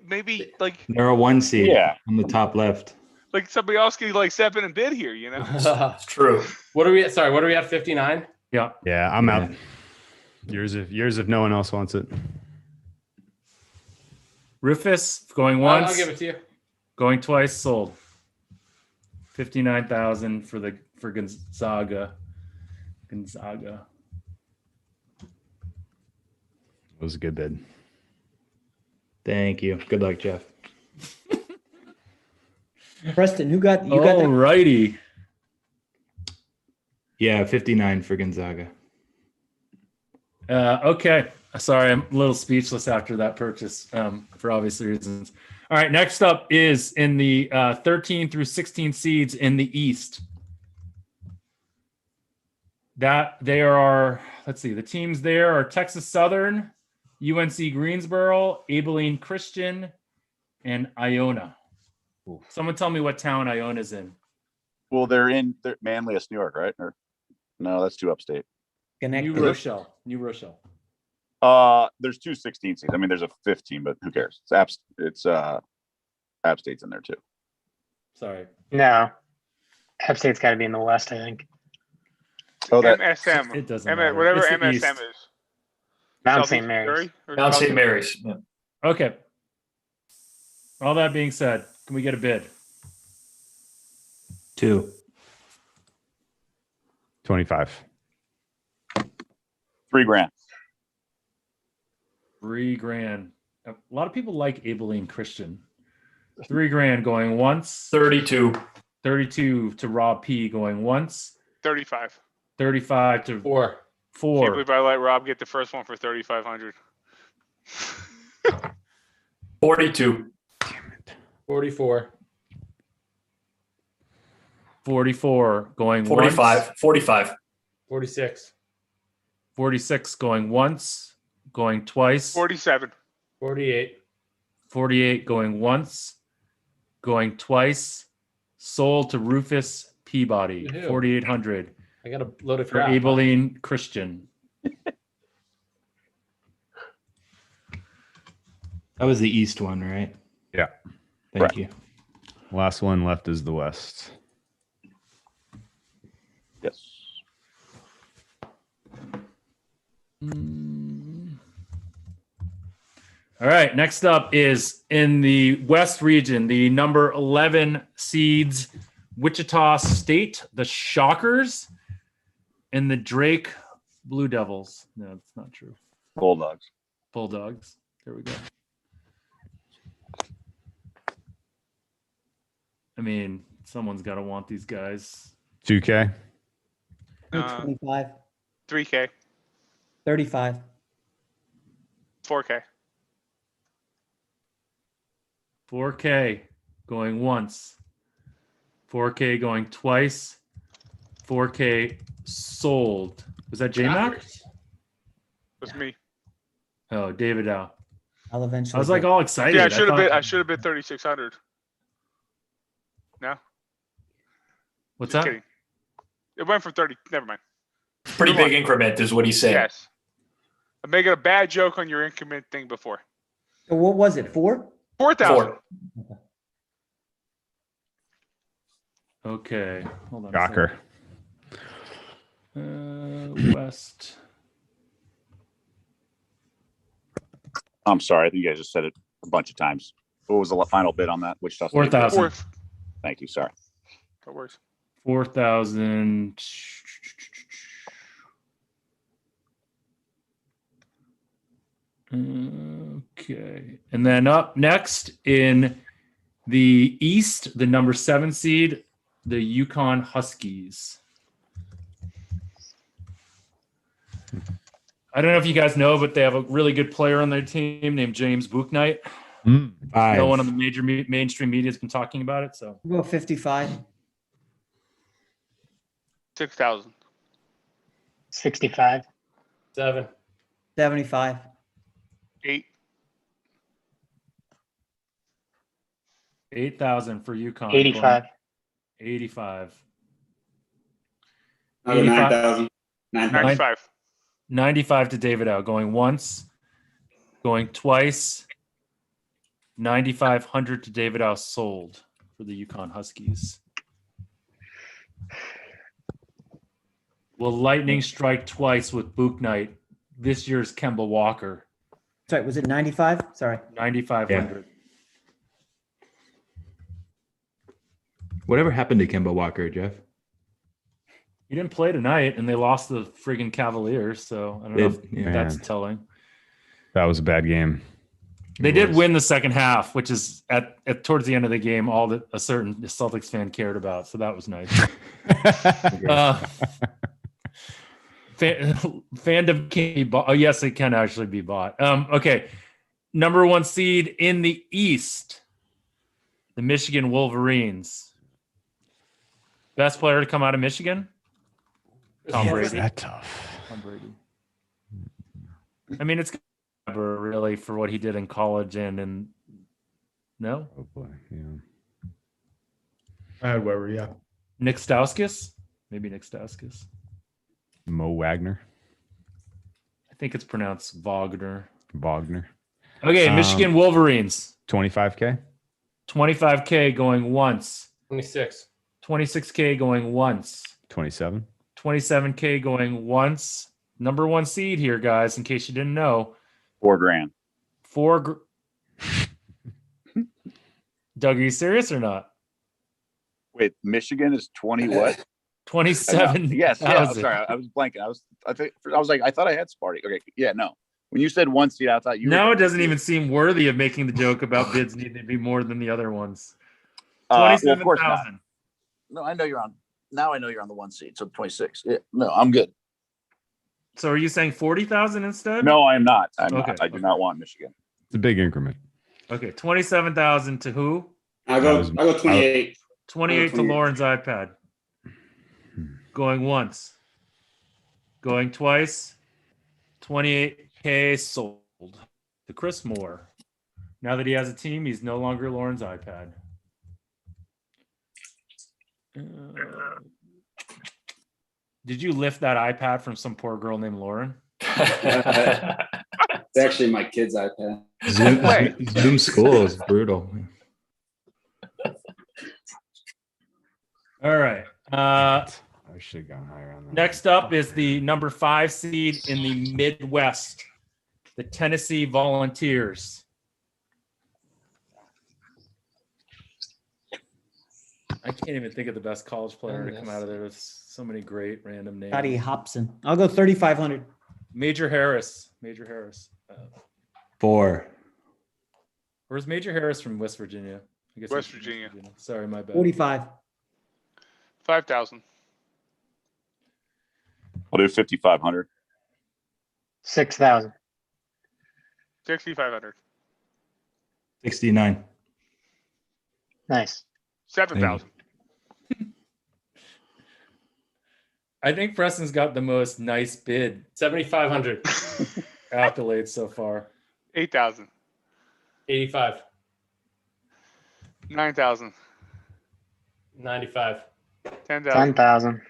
Maybe like They're a 1 seed. Yeah. On the top left. somebody else could like step in and bid here. You know. It's true. What are we at? Sorry, what are we at? 59? Yeah. Yeah, I'm Yeah. out. Years if no one else wants it. Rufus going once. I'll give it to you. Going twice, sold. 59,000 for Gonzaga. Gonzaga. It was a good bid. Thank you. Good luck, Jeff. Preston, you got that? righty. Yeah, 59 for Gonzaga. Okay. Sorry, I'm a little speechless after that purchase for obvious reasons. All right, next up is in the 13 through 16 seeds in the East. That there are, let's see, the teams there are Texas Southern, UNC Greensboro, Abilene Christian, and Iona. Someone tell me what town Iona's in. Well, they're Manlius, New York, right? Or no, that's too upstate. New Rochelle. New Rochelle. There's 2 16 seeds. I mean, there's a 15, but who cares? It's App State's in there too. Sorry. No. App State's got to be in the West, I think. Oh, that MSM. It doesn't matter. Whatever It's the MSM East. is. Mount Southeast St. Mary's. Missouri or Mount St. South- Mary's. Yeah. Okay. All that being said, can we get a bid? 2. 25. $3,000. $3,000. A lot of people like Abilene Christian. $3,000 going once. 32. 32 to Rob P going once. 35. 35 to 4. Can't 4. believe I let Rob get the first one for 3,500. 42. 44. 44 going 45. once. 45. 46. 46 going once. Going twice. 47. 48. 48 going once. Going twice. Sold to Rufus Peabody. Woohoo. 4,800 I got a loaded for crap. Abilene Christian. That was the East one, right? Yeah. Thank Right. you. Last one left is the West. Yes. All right. Next up is in the West region, the number 11 seeds, Wichita State, the Shockers, and the Drake Blue Devils. No, that's not true. Bulldogs. Bulldogs. There we go. I mean, someone's got to want these guys. 2K. 25, 3K. 35, 4K. 4K going once. 4K going twice. 4K sold. Was that J-Mac? That's me. Oh, David Dow. I'll eventually. I was like all excited. Yeah, I should have been. thought- I should have been 3,600. No, What's just that? kidding. It went from 30. Never mind. Pretty big increment is what he's saying. Yes. I'm making a bad joke on your increment thing before. So what was it? 4? 4,000. 4. Okay. Hold on. a Shocker. second. West. I'm sorry. I think you guys just said it a bunch of times. What was the final bid on that? Which stuff? 4,000. Fourth. Thank you. Sorry. That works. 4,000. Okay. And then up next in the East, the number 7 seed, the Yukon Huskies. I don't know if you guys know, but they have a really good player on their team named James Bouknight. Five. No one on the major mainstream media has been talking about it. So We'll go 55, 6,000. 65. 7. 75, 8. 8,000 for Yukon. 85. 85. Another 85. 9,000. 9,000. 95. 95 to David out. Going once, going twice. 9,500 to David out sold for the Yukon Huskies. Will lightning strike twice with Bouknight? This year's Kemba Walker, sorry, was it 95? Sorry. 9,500. Whatever happened to Kemba Walker, Jeff? He didn't play tonight, and they lost the friggin' Cavaliers. So I don't know if that's Man. telling. That was a bad game. They It did was. win the second half, which is at towards the end of the game, all that a certain Celtics fan cared about. So that was nice. Fandom can be bought. Oh, yes, it can actually be bought. Okay. Number 1 seed in the East, the Michigan Wolverines. Best player to come out of Michigan? Tom Yeah, Brady. is that tough? Tom Brady. I mean, it's grabber, really, for what he did in college and no? Oh boy. Yeah. I had Weber, yeah. Nick Stauskas? Maybe Nick Stauskas. Mo Wagner. I think it's pronounced Wagner. Wagner. Okay, Michigan Wolverines. 25K. 25K going once. 26. 26K going once. 27. 27K going once. Number 1 seed here, guys, in case you didn't know. $4,000. Doug, are you serious or not? Wait, Michigan is 20 what? 27. Yes. Yeah, I'm sorry. I was blanking. I was like, I thought I had Sparty. Okay. Yeah, no. When you said 1 seed, I thought you Now were it doesn't even seem worthy of making the joke about bids needing to be more than the other ones. well, of course not. 27,000. No, I know you're on. Now I know you're on the 1 seed, so 26. Yeah, no, I'm good. So are you saying 40,000 instead? No, I'm not. I'm Okay, not. I do not want Michigan. It's a big increment. Okay, 27,000 to who? I'll go 28. 28 to Lauren's iPad. Going once. Going twice. 28K sold to Chris Moore. Now that he has a team, he's no longer Lauren's iPad. Did you lift that iPad from some poor girl named Lauren? It's actually my kid's iPad. Zoom school is brutal. All right. I should have gone higher on that. Next up is the number 5 seed in the Midwest, the Tennessee Volunteers. I can't even think of the best college player to come out of there. There's so many great random names. Scotty Hobson. I'll go 3,500. Major Harris. 4. Where's Major Harris from West Virginia? I guess West he's from Virginia. Sorry, my bad. 45. 5,000. I'll do 5,500. 6,000. 6,500. 69. Nice. 7,000. I think Preston's got the most nice bid 7,500. accolades so far. 8,000. 85. 9,000. 95. 10,000. 10,000.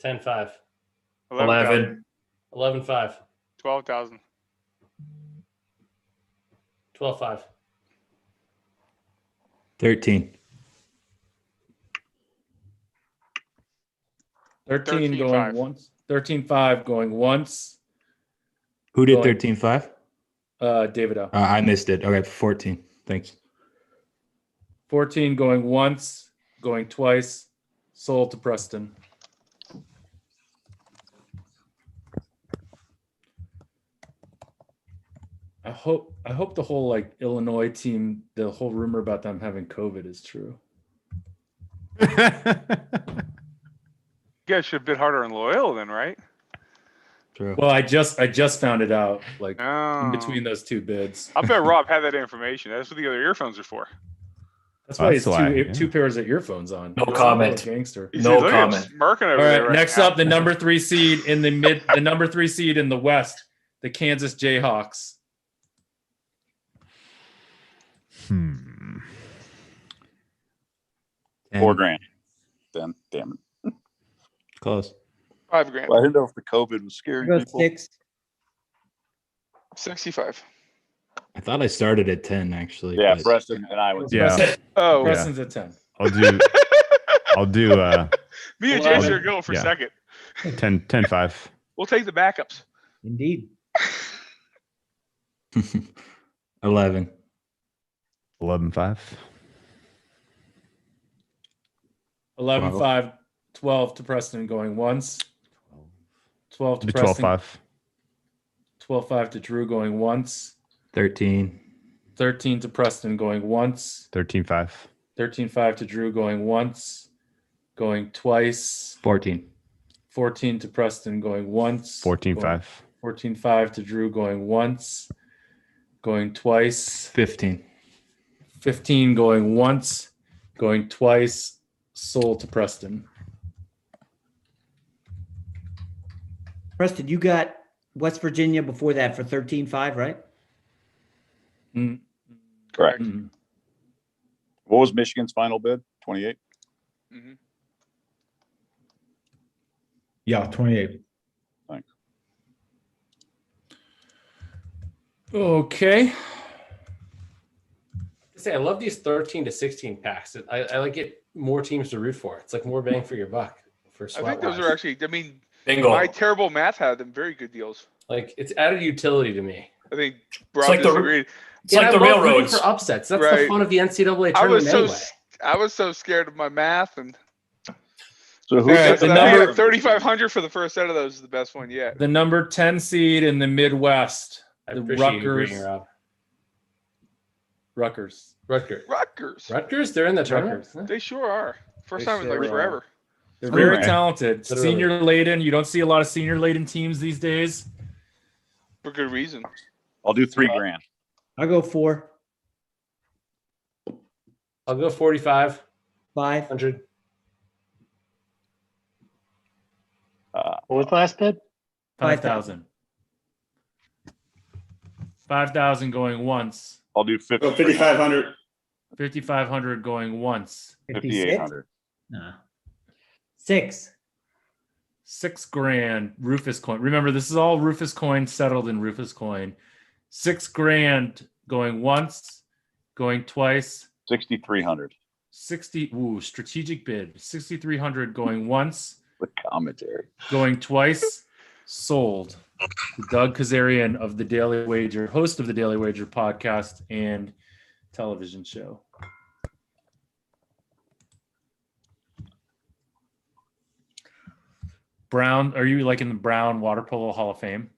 10.5. 11. 11.5. 12,000. 12.5. 13. 13 going 13.5. once. 13.5 going once. Who did Going- 13.5? David O. I missed it. Okay, 14. Thanks. 14 going once, going twice, sold to Preston. I hope the whole like Illinois team, the whole rumor about them having COVID is true. You guys should have bid harder on Loyola then, right? True. Well, I just found it out like Oh. in between those two bids. I bet Rob had that information. That's what the other earphones are for. That's why That's he's why, two, yeah. two pairs of earphones on. No He's a comment. little Gangster. No Look at him comment. smirking over All there right, right next now. up, the number 3 seed in the number 3 seed in the West, the Kansas Jayhawks. And- $4,000. Then, damn it. Close. $5,000. Well, I didn't know if the COVID was I'll scaring go people. 6. 65. I thought I started at 10 actually. Yeah, but- Preston and I went. Yeah. Oh, Yeah. Preston's at 10. I'll do me and Jason are going for Yeah. second. 10.5. We'll take the backups. Indeed. 11. 11.5. 11.5, 12 to Preston going once. 12 to Do Preston. 12.5. 12.5 to Drew going once. 13. 13 to Preston going once. 13.5. 13.5 to Drew going once. Going twice. 14. 14 to Preston going once. 14.5. 14.5 to Drew going once. Going twice. 15. 15 going once. Going twice. Sold to Preston. Preston, you got West Virginia before that for 13.5, right? Mm, Correct. mm. What was Michigan's final bid? 28. Mhm. Yeah, 28. Thanks. Okay. I love these 13 to 16 packs. I like it more teams to root for. It's like more bang for your buck. For I think those sweat-wise. are actually. I mean, Bingo. my terrible math had them very good deals. like it's added utility to me. I think It's Rob like the disagreed. it's like I the love rooting railroads. for upsets. That's Right. the fun of the NCAA I tournament was so anyway. I was so scared of my math, and So I who's think right, that's the I number- think 3,500 for the first set of those is the best one yet. The number 10 seed in the Midwest. I The appreciate you Rutgers. agreeing, Rob. Rutgers. Rutgers. They're in the tournament. Rutgers. They sure are. First They time in like sure are. forever. They're very Literally. talented. Literally. Senior laden. You don't see a lot of senior laden teams these days. For good reason. I'll do $3,000. I'll go 4, I'll go 45, 5. 100. What was the last bid? 5,000. 5,000 going once. I'll do 50. Go 5,500. 5,500 going once. 5,800. Nah. 6. $6,000 Rufus coin. Remember, this is all Rufus coin settled in Rufus coin. $6,000 going once, going twice. 6,300. 60. Ooh, strategic bid. 6,300 going once, The commentary. going twice. Sold. Doug Kazarian of the Daily Wager, host of the Daily Wager podcast and television show. Brown, are you like in the Brown Water Polo Hall of Fame?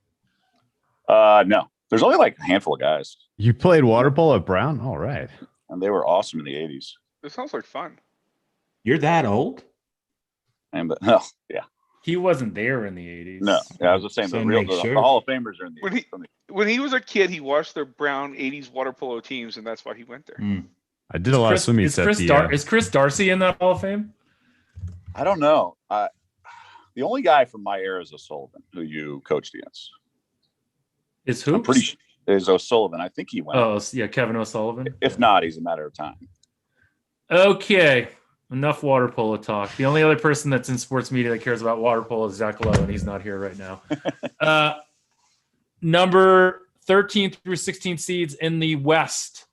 No, there's only like a handful of guys, You played water polo at Brown? All right. and they were awesome in the 80s. This sounds like fun. You're that old? And but no, yeah, He wasn't there in the 80s. no. Yeah, I was just saying So the real make the sure. Hall of Famers are in the. When he- from the- When he was a kid, he watched their Brown 80s water polo teams, and that's why he went there. Mm. I did a lot of swimming is at Chris, the. is Chris Darcy in that Hall of Fame? I don't know. The only guy from my era is O'Sullivan, who you coached against. Is who? I'm pretty sure is O'Sullivan. I think he went. Oh, yeah, Kevin O'Sullivan. If not, he's a matter of time. Okay, enough water polo talk. The only other person that's in sports media that cares about water polo is Zach Lowe, and he's not here right now. Number 13 through 16 seeds in the West,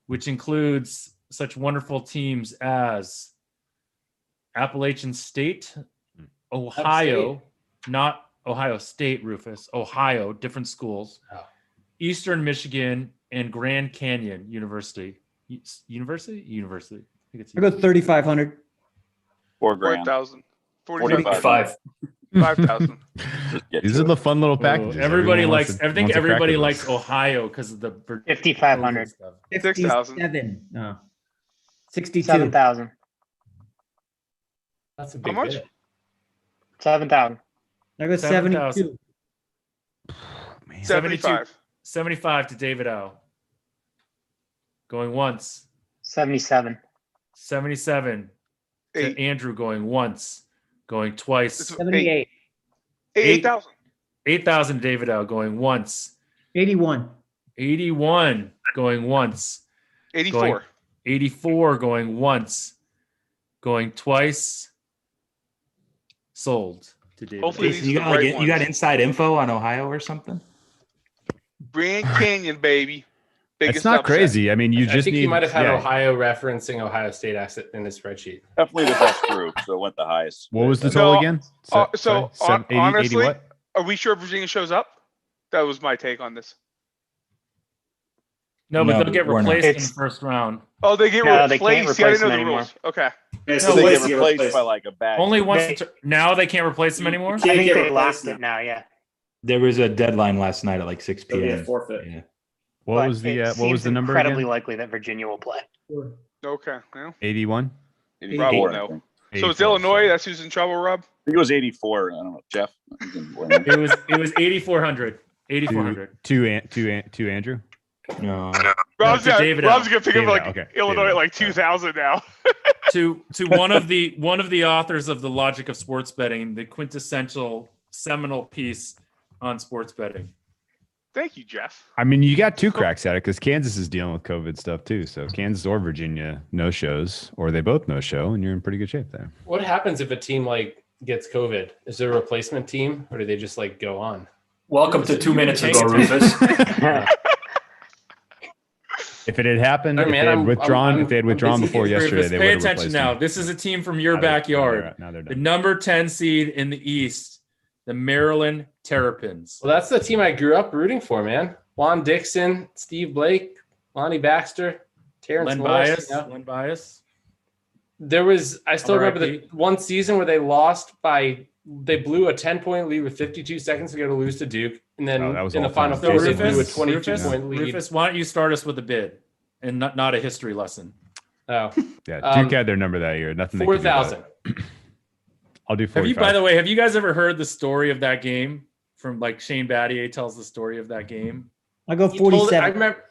which includes such wonderful teams as Appalachian State, Ohio, not Ohio State, Rufus, Ohio, different schools, Oh. Eastern Michigan, and Grand Canyon University. University? I think it's I'll go 3,500. $4,000. 4,000. 45. 5. 5,000. Just get These to are it. the fun little Oh, packages. everybody Everyone likes. wants to- I think wants to crack everybody at likes this. Ohio because of the 5,500. stuff. 6,000. 57. No. 62. 7,000. That's a big much? bid. 7,000. I go 7,000. 72. Man. 75. 75 to David O. Going once. 77. 77 to 8. Andrew going once. Going twice. It's 78. 8,000. 8,000 David O. Going once. 81. 81 going once. 84. 84 going once. Going twice. Sold to David. Hopefully O. these You are got the like right you got ones. inside info on Ohio or something? Grand Canyon, baby. Biggest It's not upset. crazy. I mean, you I just think need. he might have had yeah. Ohio referencing Ohio State asset in his spreadsheet. Definitely the best group, so it went the highest. What was the No, total No, again? so, Sorry, 80 honestly, what? are we sure Virginia shows up? That was my take on this. No, but No, they'll get we're not. replaced in the It's- first round. Oh, they get No, they can't replaced. See, I replace didn't know them the rules. Okay. Yeah, So so they ways get to get replaced replaced. by like a bag. Only once. They- Now they can't replace them anymore? You I can't think get they replaced lost it now, yeah. There was a deadline last night at like 6 There'll be a p.m. forfeit. Yeah. What But was it the what was seems the number incredibly again? likely that Virginia will play. Okay. Well, 81. 84, I no. think. So it's 84, Illinois. sorry. That's who's in trouble, Rob. I think it was 84. I don't know, Jeff. You can blame him. It was 8,400. 8,400. To Andrew. No. Rob's to David gonna pick up David like Al, okay. Illinois David at Al, like sorry. 2,000 now. to one of the authors of The Logic of Sports Betting, the quintessential seminal piece on sports betting. Thank you, Jeff. I mean, you got two cracks at it because Kansas is dealing with COVID stuff too. So Kansas or Virginia no shows, or they both no show, and you're in pretty good shape there. What happens if a team like gets COVID? Is there a replacement team, or do they just like go on? Welcome to 2 minutes ago, Rufus. If it had happened, Hey, if man, they had I'm withdrawn, if they had withdrawn busy. before yesterday, Rufus, they pay would have attention replaced now. them. This is a team from your Now they're- backyard. Now they're The done. number 10 seed in the East, the Maryland Terrapins. Well, that's the team I grew up rooting for, man. Juan Dixon, Steve Blake, Lonnie Baxter, Terrence Len Morris. Bias. You know? Len Bias. I still remember the RIP. one season where they blew a 10-point lead with 52 seconds to go to lose to Duke. And then Oh, that was in the all final time. four, So they blew a Rufus, 22-point lead. Rufus, why don't you start us with a bid and not a history lesson? Oh, Yeah, Duke had their number that year. Nothing. they could do about 4,000. it. I'll do Have 45. you, by the way, have you guys ever heard the story of that game from like Shane Battier tells the story of that game? I go He told- 47. I remember.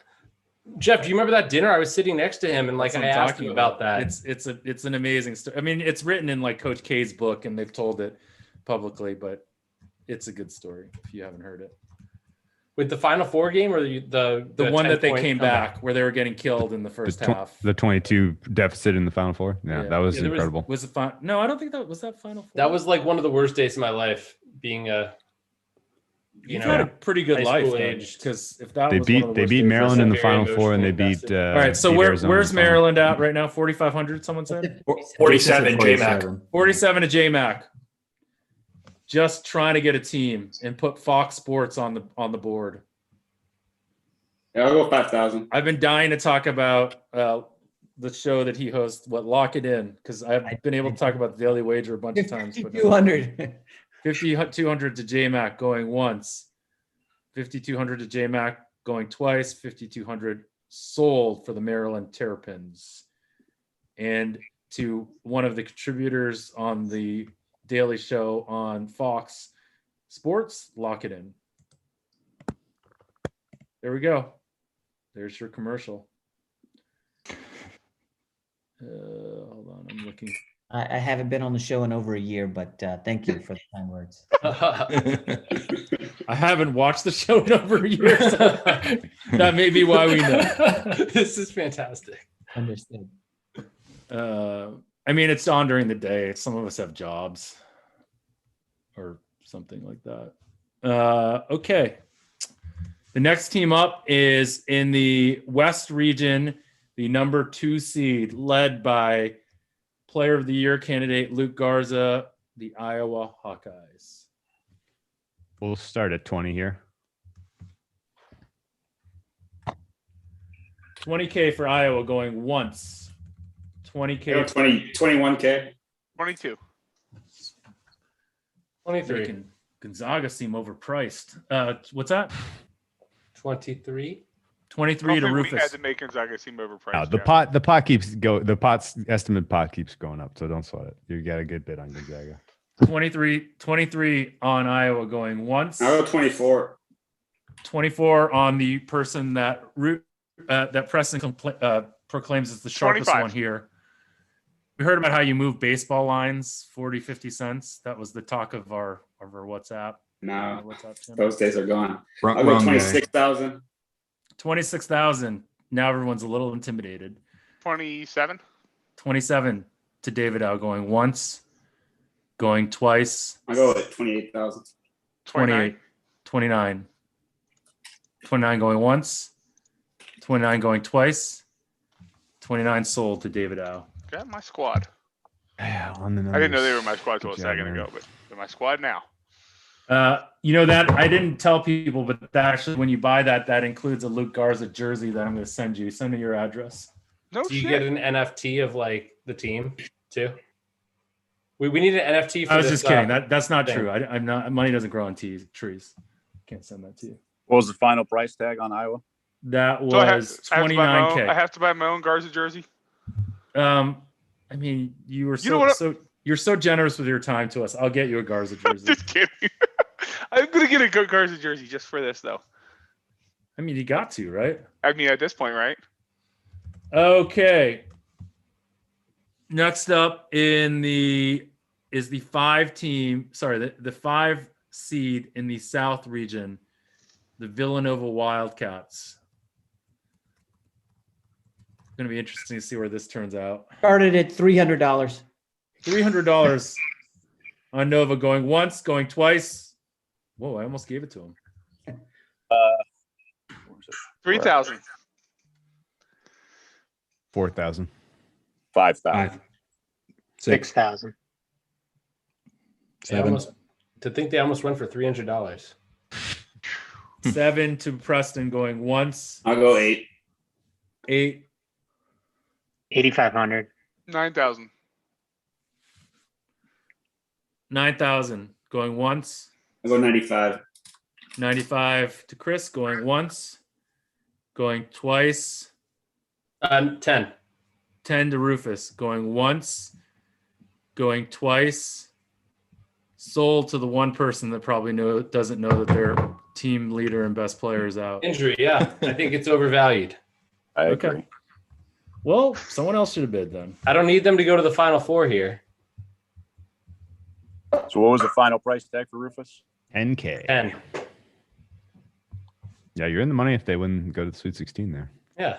Jeff, do you remember that dinner? I was sitting next to him, and like That's I what I'm asked talking him about that. It's an amazing story. I mean, it's written in like Coach K's book, and they've told it publicly, but it's a good story if you haven't heard it. With the Final Four game, or the one that they 10-point came comeback? back where they were getting killed in the first half. the 22 deficit in the Final Four. Yeah, that was Yeah, there was- incredible. Was it fun? No, I don't think that was that Final Four. That was like one of the worst days of my life, being a You've had a pretty good high life school age. because if that They was one of the beat worst Maryland days- in the Very Final Four, and they emotionally beat. invested. All right, so beat where's Arizona in the final. Maryland at right now? 4,500. Someone said 47, J-Mac. 47 to JMac. Just trying to get a team and put Fox Sports on the board. Yeah, I'll go 5,000. I've been dying to talk about the show that he hosts. Lock It In, because I've been able to talk about the Daily Wager a bunch of times. But 200. 5,200 to JMac going once, 5,200 to JMac going twice, 5,200 sold for the Maryland Terrapins. And to one of the contributors on the Daily Show on Fox Sports, Lock It In. There we go. There's your commercial. Hold on, I'm looking. I haven't been on the show in over a year, but thank you for the kind words. I haven't watched the show in over a year, so that may be why we know. This is fantastic. Understood. I mean, it's on during the day. Some of us have jobs or something like that. Okay. The next team up is in the West region, the number 2 seed, led by Player of the Year candidate Luke Garza, the Iowa Hawkeyes. We'll start at 20 here. $20K for Iowa going once. $20K. 21K. 22. 23. Making Gonzaga seem overpriced. What's that? 23. 23 to We had Rufus. to make Gonzaga seem overpriced. The Jeff. the pot's estimate pot keeps going up, so don't sweat it. You got a good bid on Gonzaga. 23 on Iowa going once. I'll go 24. 24 on the person that Preston proclaims is the sharpest 25. one here. We heard about how you move baseball lines 40, 50 cents. That was the talk of our WhatsApp. No, WhatsApp channel. those days are gone. Wrong I'll go guy. 26,000. 26,000. Now everyone's a little intimidated. 27. 27 to David Howe going once, going twice. I'll go at 28,000. 28, 29. 29 going once, 29 going twice, 29 sold to David Howe. Got my squad. Yeah, on the I didn't know they numbers. were my squad till a Good job, second man. ago, but they're my squad now. You know that I didn't tell people, but that actually, when you buy that includes a Luke Garza jersey that I'm going to send you. Send me your address. No Do you shit. get an NFT of like the team too? We need an NFT for I was this, just kidding. That's not thing. true. I'm not. Money doesn't grow on trees. Can't send that to you. What was the final price tag on Iowa? That So I was have to buy my own- I 29K. have to buy my own Garza jersey. I mean, you were You know what? you're so generous with your time to us. I'll get you a Garza jersey. Just kidding. I'm gonna get a Garza jersey just for this, though. I mean, you got to, right? I mean, at this point, right? Okay. Next up is the 5 seed in the South region, the Villanova Wildcats. Going to be interesting to see where this turns out. Started at $300. $300 on Nova, going once, going twice. Whoa, I almost gave it to him. 3,000. 4,000. 5,000. 6,000. To think they almost went for $300. 7 to Preston, going once. I'll go 8. 8. 8,500. 9,000. 9,000 going once. I'll go 95. 95 to Chris, going once. Going twice. 10. 10 to Rufus, going once. Going twice. Sold to the one person that probably doesn't know that their team leader and best player is out. Injury, yeah. I think it's overvalued. I agree. Well, someone else should have bid then. I don't need them to go to the Final Four here. So what was the final price tag for Rufus? 10K. 10. Yeah, you're in the money if they win, go to the Sweet 16 there. Yeah.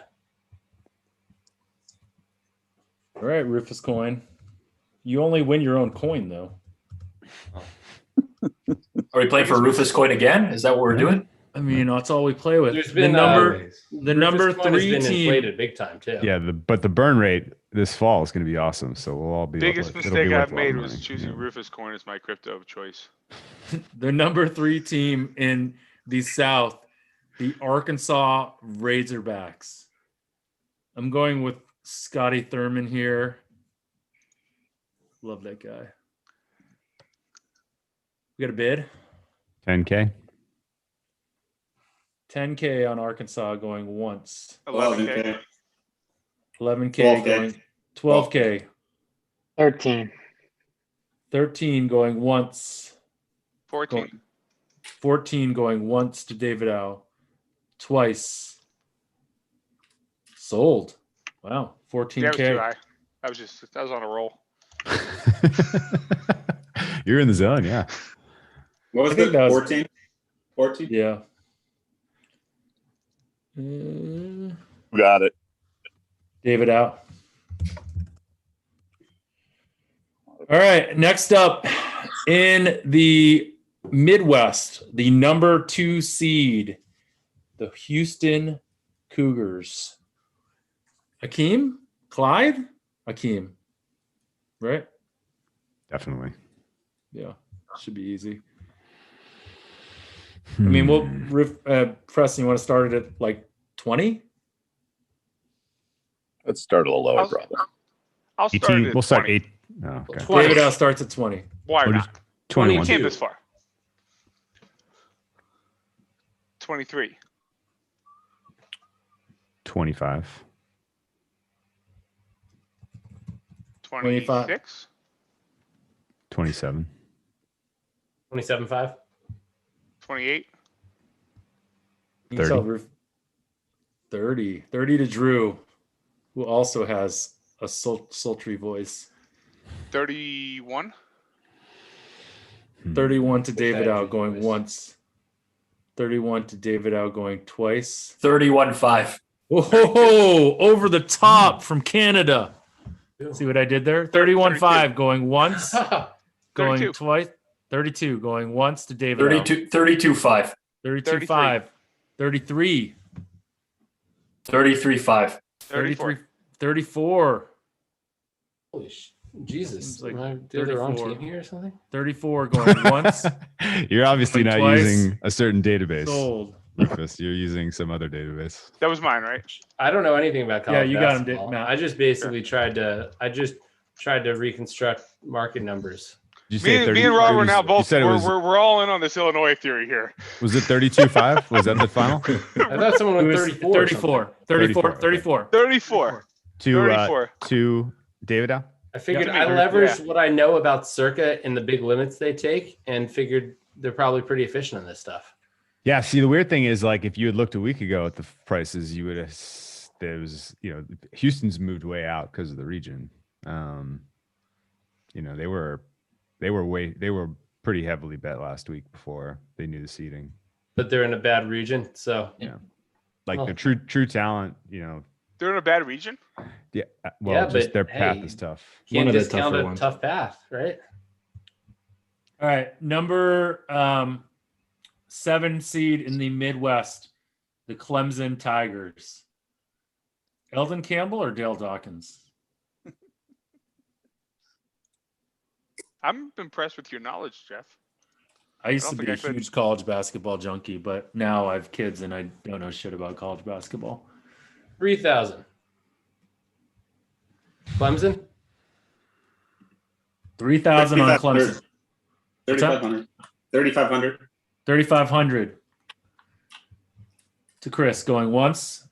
All right, Rufus coin. You only win your own coin, though. Are we playing for Rufus coin again? Is that what we're doing? I mean, that's all we play with. There's been the number Rufus coin has 3 been team. inflated big time too. Yeah, but the burn rate this fall is going to be awesome. So we'll all be Biggest it'll be mistake worth I've a lot of made money. was choosing Yeah. Rufus coin as my crypto of choice. The number 3 team in the South, the Arkansas Razorbacks. I'm going with Scotty Thurman here. Love that guy. We got a bid. 10K. 10K on Arkansas going once. 11K. 11K 12K. going 12K. 13. 13 going once. 14. 14 going once to David Howe. Twice. Sold. Wow. Yeah, that was too 14K. high. I was on a roll. You're in the zone, yeah. What was I think it? that was- 14? 14? Yeah. Got it. David out. All right. Next up in the Midwest, the number 2 seed, the Houston Cougars. Akeem? Clyde? Akeem. Right? Definitely. Yeah. Should be easy. I mean, Preston, you want to start it at like 20? Let's start a little lower, I'll- probably. I'll start 18. at We'll start 20. 8. Oh, okay. 20. David Howe starts at 20. Why Or not? just 21. You came this far. 23. 25. 26. 27. 27.5. 28. You can tell Roof 30. 30 to Drew, who also has a sultry voice. 31. 31 to David Howe going once. 31 to David Howe going twice. 31.5. Whoa, over the top from Canada. See what I did there? 31.5 going once, going 32. twice. 32 going once to David Howe. 32.5. 32.5. 33. 33.5. 34. 34. Holy Jesus. Seems like Am I the wrong 34. team here or something? 34 going once. You're obviously Going not twice. using a certain database. Sold. Rufus. You're using some other database. That was mine, right? I don't know anything about college Yeah, you got him, basketball. Matt. I just basically tried to reconstruct market numbers. Did you say Me and Rob are now you both. said it was, We're all in on this Illinois theory here. was it 32.5? Was that the final? I thought someone It went was 34. 34. 34. 34. 34. To 34. to David Howe? I figured Yeah. I leveraged what I know about Circa and the big limits they take, and figured they're probably pretty efficient on this stuff. Yeah. See, the weird thing is, like, if you had looked a week ago at the prices, you would have. There was, Houston's moved way out because of the region. They were pretty heavily bet last week before they knew the seeding. but they're in a bad region. So Like Well- the true talent, They're in a bad region. Yeah. Well, Yeah, just but their path hey, is tough. can't One of the discount tougher a ones. tough path, right? All right, number 7 seed in the Midwest, the Clemson Tigers. Eldon Campbell or Dale Dawkins? I'm impressed with your knowledge, Jeff. I used I to don't be a think I could. huge college basketball junkie, but now I have kids and I don't know shit about college basketball. 3,000. Clemson. 3,000 on Clemson. 3,500. 3,500. 3,500 to Chris going once.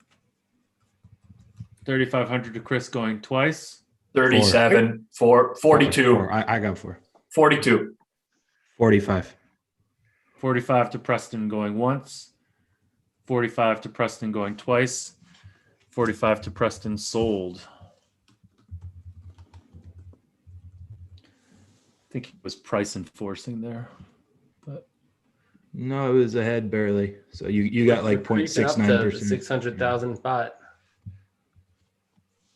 3,500 to Chris going twice. 37, 42, I got 4. 42. 45. 45 to Preston going once. 45 to Preston going twice. 45 to Preston sold. I think he was price enforcing there. But No, it was ahead barely. So you got like Creeping up to 0.69%. 600,000 pot.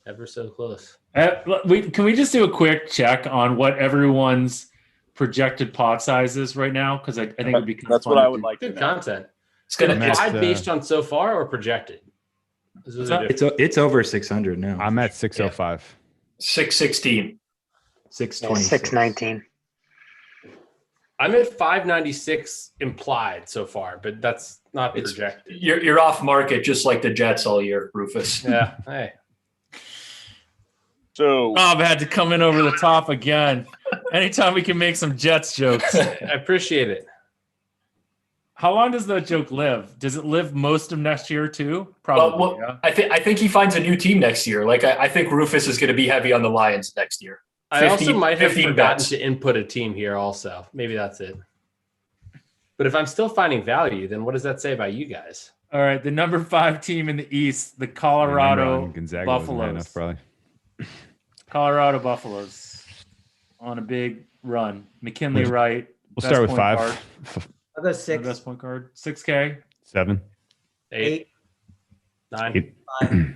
Ever so close. can we just do a quick check on what everyone's projected pot size is right now? Because I think it would be kind of That's fun what to I would do. like to Good know. content. It's gonna. I'm It's, at, Implied based on so far or projected? This is that? It's over 600 now. I'm at 605. 616. 620. 619. I'm at 596 implied so far, but that's not It's- projected. You're off market just like the Jets all year, Rufus. Yeah. Hey. So Bob had to come in over the top again. Anytime we can make some Jets jokes. I appreciate it. How long does that joke live? Does it live most of next year too? Probably. Well, Yeah. I think he finds a new team next year. Like I think Rufus is going to be heavy on the Lions next year. I also 15 might have 15 forgotten bets. to input a team here also. Maybe that's it. But if I'm still finding value, then what does that say about you guys? All right. The number 5 team in the East, the Number Colorado on Gonzaga wasn't high Buffaloes. enough, probably. Colorado Buffaloes on a big run. McKinley Wright. We'll best start with point 5. guard. I'll go The 6, best point guard. 6K. 7. 8, 9. 8. 5.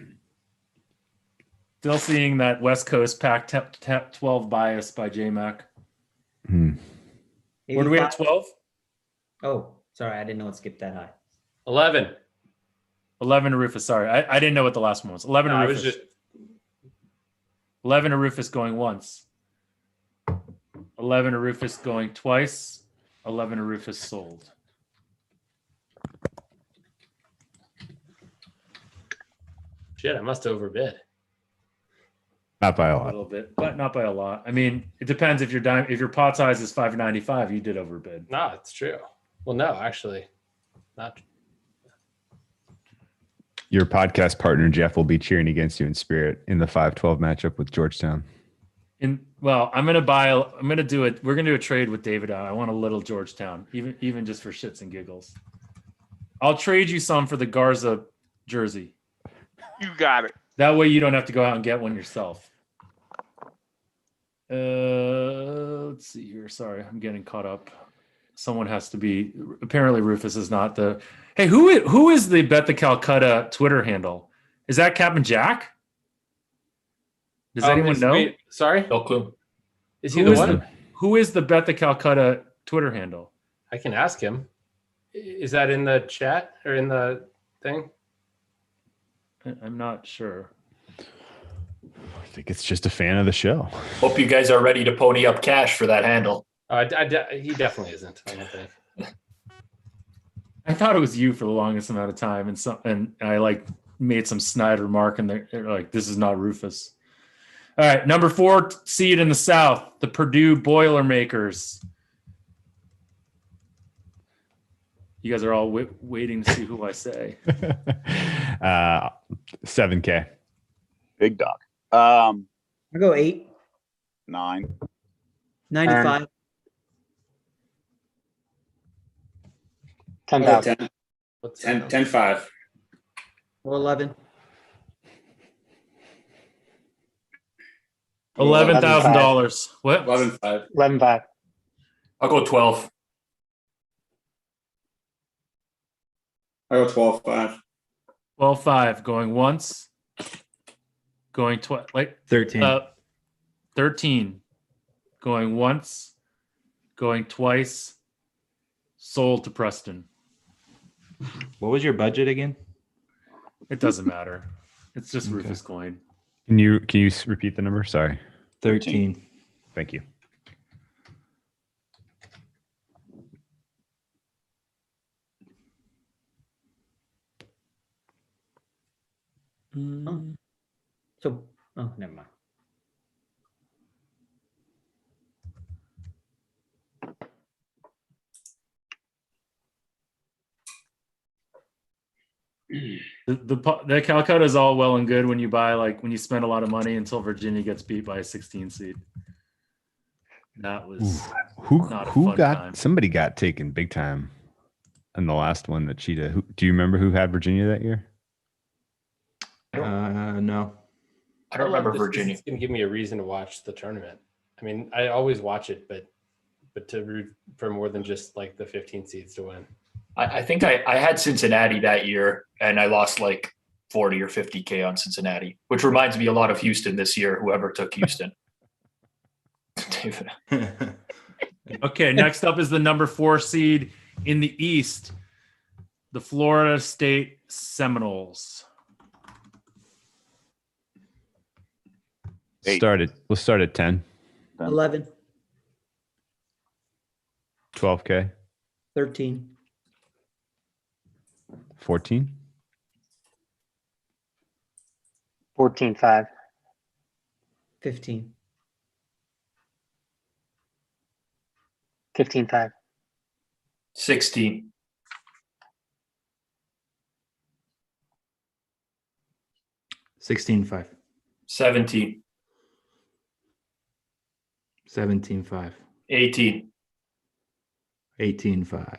Still seeing that West Coast Pac-12 bias by J-Mac. Where do we have 12? Oh, sorry. I didn't know it skipped that high. 11. 11 to Rufus. Sorry. I didn't know what the last one was. 11 to I Rufus. was just 11 to Rufus going once. 11 to Rufus going twice. 11 to Rufus sold. shit. I must have overbid. Not by a A lot. little bit, but not by a lot. I mean, it depends if your pot size is 595, you did overbid. No, it's true. Well, no, actually, not. Your podcast partner, Jeff, will be cheering against you in spirit in the 5-12 matchup with Georgetown. Well, we're gonna do a trade with David. I want a little Georgetown, even just for shits and giggles. I'll trade you some for the Garza jersey. You got it. That way you don't have to go out and get one yourself. Let's see here. Sorry, I'm getting caught up. Someone has to be. Apparently, Rufus is not the. Hey, who is the Bet the Calcutta Twitter handle? Is that Captain Jack? Does anyone know? Wait, sorry, No clue. is he the one? Who is the Bet the Calcutta Twitter handle? I can ask him. Is that in the chat or in the thing? I'm not sure. I think it's just a fan of the show. Hope you guys are ready to pony up cash for that handle. He definitely isn't. I don't think. I thought it was you for the longest amount of time, and I like made some snide remark, and they're like, "This is not Rufus." All right, number 4 seed in the South, the Purdue Boilermakers. You guys are all waiting to see who I say. 7K. Big dog. I'll go 8, 9. 95. 10,000. 10-5. Or 11. $11,000. What? 11-5. 11,500. I'll go 12. I go 12-5. 12-5 going once, going twice, like 13. 13 going once, going twice, sold to Preston. What was your budget again? It doesn't matter. It's just Rufus coin. Can you repeat the number? Sorry. 13. Thank you. So, oh, never mind. The Calcutta is all well and good when you buy, like when you spend a lot of money until Virginia gets beat by a 16 seed. That was Who not a who fun got time. somebody got taken big time in the last one that Cheetah. Do you remember who had Virginia that year? No. I don't remember This Virginia. is going to give me a reason to watch the tournament. I mean, I always watch it, but to root for more than just like the 15 seeds to win. I think I had Cincinnati that year, and I lost like 40 or 50K on Cincinnati, which reminds me a lot of Houston this year, whoever took Houston. David. Okay, next up is the number 4 seed in the East, the Florida State Seminoles. We'll start at 10. 11, 12K. 13, 14. 14-5. 15, 15-5. 16. 16-5. 17. 17-5. 18. 18-5.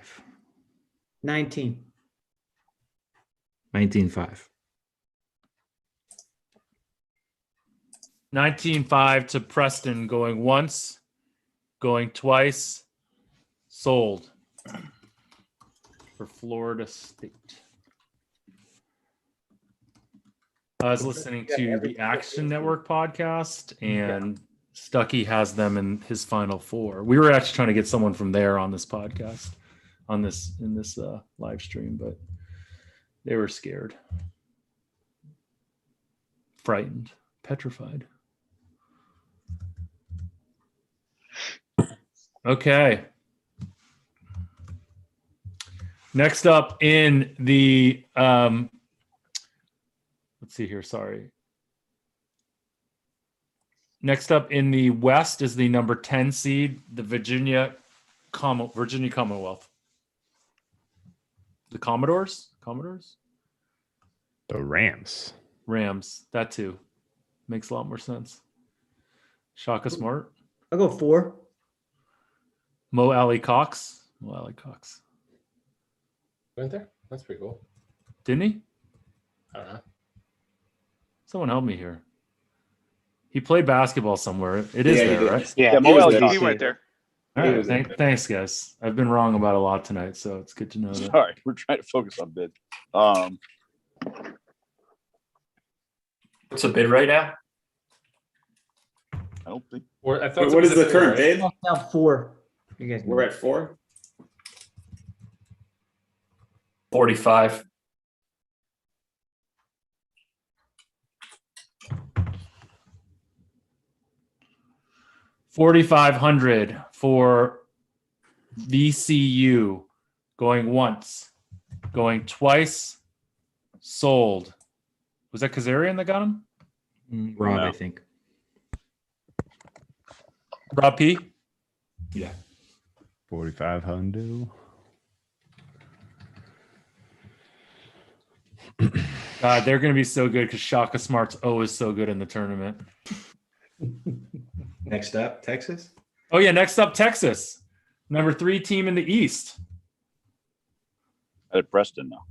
19, 19-5. 19-5 to Preston, going once, going twice, sold for Florida State. I was listening to the Action Network podcast, and Stuckey has them in his final 4. We were actually trying to get someone from there on this podcast, in this live stream, but they were scared, frightened, petrified. Okay. Next up in the let's see here, sorry. Next up in the West is the number 10 seed, the Virginia Commonwealth. The Commodores? The Rams. That too. Makes a lot more sense. Shaka Smart. I'll go 4. Mo Alley Cox. Went there? That's pretty cool. Didn't he? I don't know. Someone help me here. He played basketball somewhere. It is Yeah, he there, did. right? Yeah, Mo Alley He went there. All right. Thanks, guys. I've been wrong about a lot tonight, so it's good to know that. Sorry, we're trying to focus on bid. What's the bid right now? I don't think I thought What is the current bid? Now 4. You guys We're at 4. 45. $4,500 for VCU, going once, going twice, sold. Was that Kazarian that got him? Rob, No. I think. Rob P? Yeah. 4,500. God, they're going to be so good because Shaka Smart's always so good in the tournament. Next up, Texas. Oh, yeah. Next up, Texas. Number 3 team in the East. at Preston now.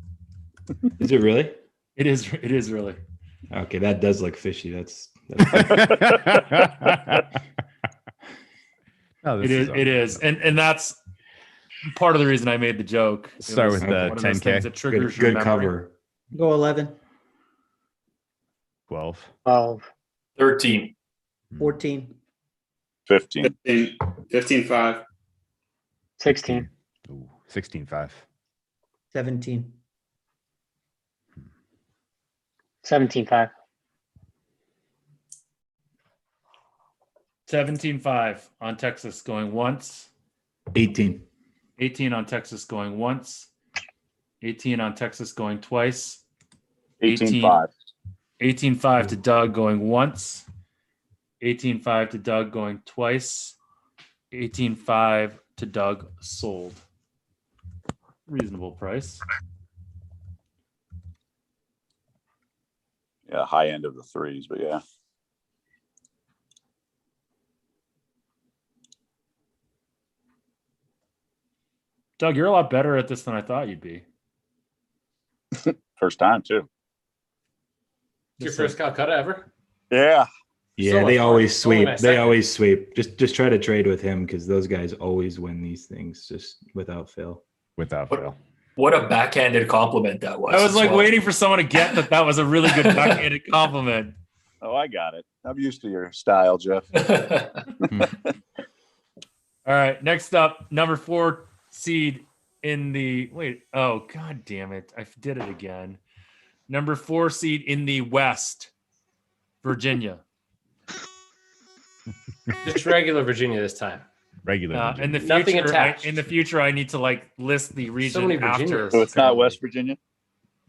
Is it really? It is really. Okay, that does look fishy. That's Oh, it is. And that's part of the reason I made the joke. It Start was with the one of those 10K. things that triggers Good your memory. cover. Go 11, 12. 12, 13. 14, 15. 15, 15-5. 16, Ooh, 16-5. 17, 17-5. 17-5 on Texas going once. 18. 18 on Texas going once. 18 on Texas going twice. 18-5. 18-5 to Doug going once. 18-5 to Doug going twice. 18-5 to Doug sold. Reasonable price. Yeah, high end of the threes, but yeah. Doug, you're a lot better at this than I thought you'd be. First time too. Your first Calcutta ever? Yeah. Yeah, So they much always fun. Only sweep. my They second. always sweep. Just try to trade with him because those guys always win these things just without fail. Without What- fail. What a backhanded compliment that was. I was as like well. waiting for someone to get that was a really good backhanded compliment. Oh, I got it. I'm used to your style, Jeff. All right, next up, number 4 seed in the oh god damn it. I did it again. Number 4 seed in the West, Virginia. Just regular Virginia this time. Regular. In the Nothing future, attached. in the future, I need to like list the region many after. Virginias. So it's not West Virginia?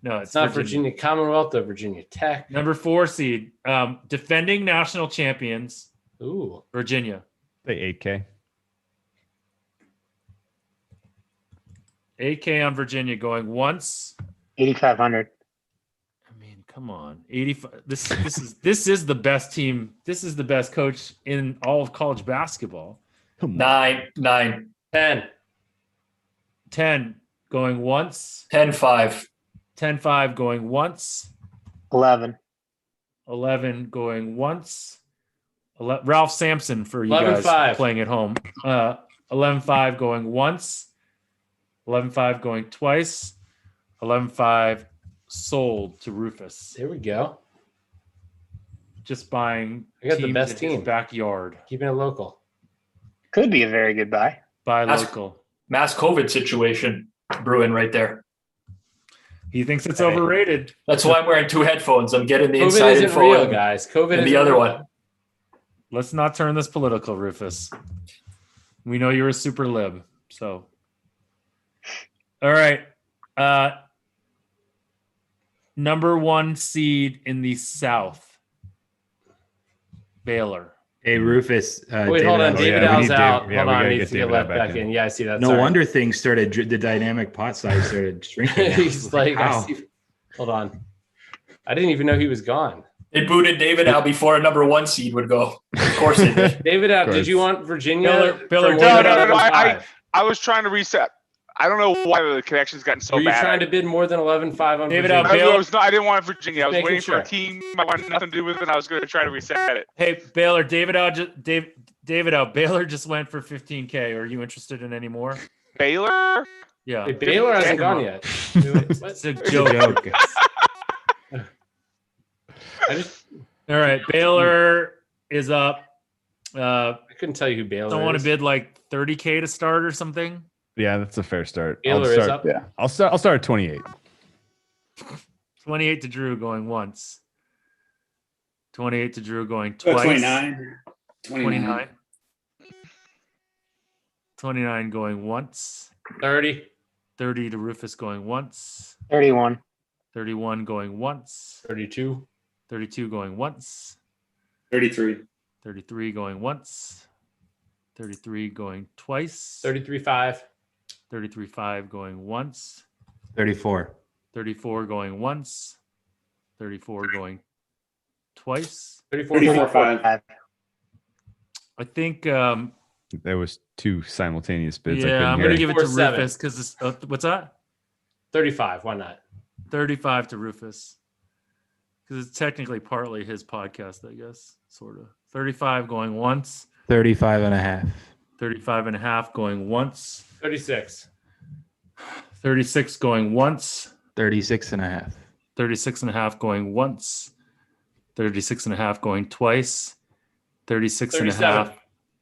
No, It's not Virginia Commonwealth or Virginia Tech. Number 4 seed, defending national champions, Ooh. Virginia. Say 8K. 8K on Virginia going once. 8,500. I mean, come on. 85. This is the best team. This is the best coach in all of college basketball. Come on. 9. 10. 10 going once. 10-5. 10-5 going once. 11. 11 going once. Ralph Sampson for you 11-5. guys playing at home. 11-5 going once. 11-5 going twice. 11-5 sold to Rufus. There we go. Just buying I got the teams best in his team. backyard. Keeping it local. Could be a very good buy. Buy That's- local. Mass COVID situation brewing right there. He thinks it's Hey. overrated. That's why I'm wearing 2 headphones. I'm getting the COVID inside isn't info real, and- guys. COVID and is the other one. Let's not turn this political, Rufus. We know you're a super lib. So, all right. Number 1 seed in the South, Baylor. Hey, Rufus. Wait, hold on. Allen. David yeah, we Al's need out. Dave- yeah, Hold we on. gotta Needs get to get David left Al back back in. in. Yeah, I see that. No Sorry. wonder things started. The dynamic pot size started shrinking. He's like, I How? see. Hold on. I didn't even know he was gone. They booted David out before a number 1 seed would go. Of course they did. David Al, Of did you course. want Virginia? Baylor- for No, more than no, no, no, 11-5? I was trying to reset. I don't know why the connection's gotten so Were you bad. trying to bid more than 11-5 on David Virginia? Al, I didn't want Virginia. I was Making waiting for sure. a team I wanted nothing to do with it. And I was going to try to reset it. Hey, Baylor, David Al, Baylor just went for 15K. Are you interested in any more? Baylor? Yeah. Hey, Baylor hasn't gone yet. Wait, what? It's a It's a joke. joke. I just All right. Baylor is up. I couldn't tell you who Baylor Don't want to is. bid like 30K to start or something. Yeah, that's a fair start. Baylor is up. Yeah. I'll start at 28. 28 to Drew going once. 28 to Drew going Go twice. 29. 29. 29 going once. 30, 30 to Rufus going once. 31. 31 going once. 32, 32 going once. 33. 33 going once. 33 going twice. 33-5, 33.5 going once. 34. 34 going once. 34 going twice. 34, 34-5. I think There was 2 simultaneous bids. I yeah, couldn't I'm hear. gonna give it to 34-7. Rufus because what's that? 35. Why not? 35 to Rufus because it's technically partly his podcast, I guess, sort of. 35 going once. 35 and a half. 35.5 going once. 36. 36 going once. 36.5. 36.5 going once. 36.5 going twice. 36.5. 37.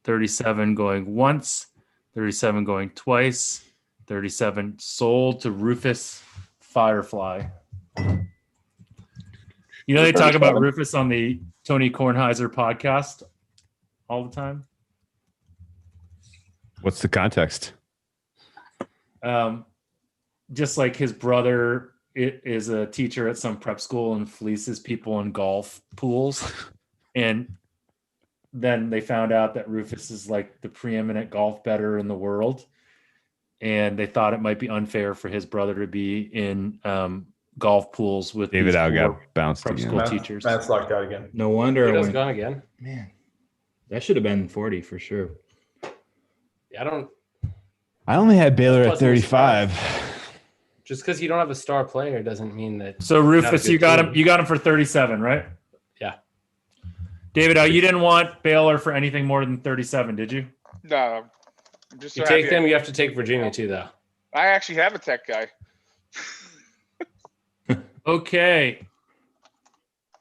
37 going once. 37 going twice. 37 sold to Rufus Firefly. You know, they talk about 37. Rufus on the Tony Kornheiser podcast all the time. What's the context? Just like his brother is a teacher at some prep school and fleeces people in golf pools. And then they found out that Rufus is like the preeminent golf bettor in the world. And they thought it might be unfair for his brother to be in golf pools with David these Al poor got bounced prep again. school teachers. Matt's locked out again. No wonder I Vito's went. gone again. Man, that should have been 40 for sure. Yeah, I only had Baylor at Plus it was 35. just because you don't have a star player doesn't mean that. So not a Rufus, good you got team. him. You got him for 37, right? Yeah. David, you didn't want Baylor for anything more than 37, did you? No, I'm just so You take happy. them, you have to take Virginia too, though. I actually have a tech guy. Okay.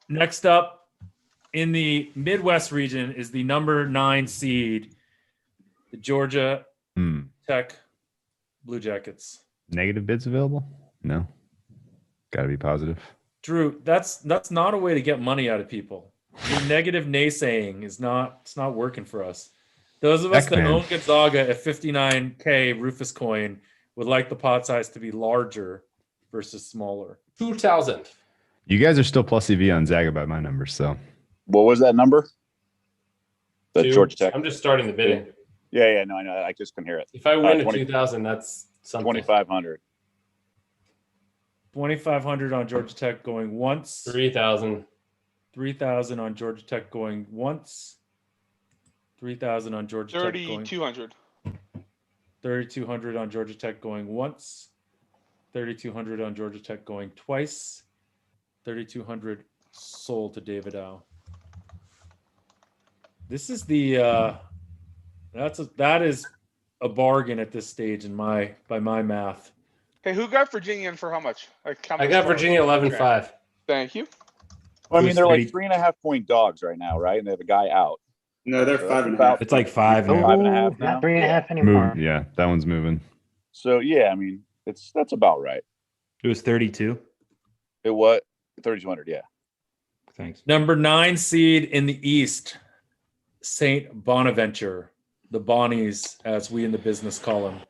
Next up in the Midwest region is the number 9 seed, the Georgia Tech Blue Jackets. Negative bids available? No. Got to be positive. Drew, that's not a way to get money out of people. Your negative naysaying is it's not working for us. Those of us that Heck, man. own Gonzaga at 59K Rufus coin would like the pot size to be larger versus smaller. 2,000. You guys are still plus EV on Zaga by my numbers, so What was that number? The Two. Georgia Tech. I'm just starting the bidding. Yeah, no, I know. I just couldn't hear it. If I win 20 at 2,000, that's something. 2,500. 2,500 on Georgia Tech going once. 3,000. 3,000 on Georgia Tech going once. 3,000 on Georgia Tech going 3,200. 3,200 on Georgia Tech going once. 3,200 on Georgia Tech going twice. 3,200 sold to David Au. This is the that is a bargain at this stage by my math. Hey, who got Virginia in for how much? Like, how I much got more? Virginia 11.5. Thank you. Well, I mean, Who's they're 30? like 3.5 point dogs right now, right? And they have a guy out. No, they're So 5.5. It's like 5 now. 5.5 now. Not 3.5 anymore. move. Yeah, that one's moving. So yeah, I mean, that's about right. It was 32. It was 3,200. Yeah. Thanks. Number 9 seed in the East, St. Bonaventure, the Bonnies, as we in the business call them.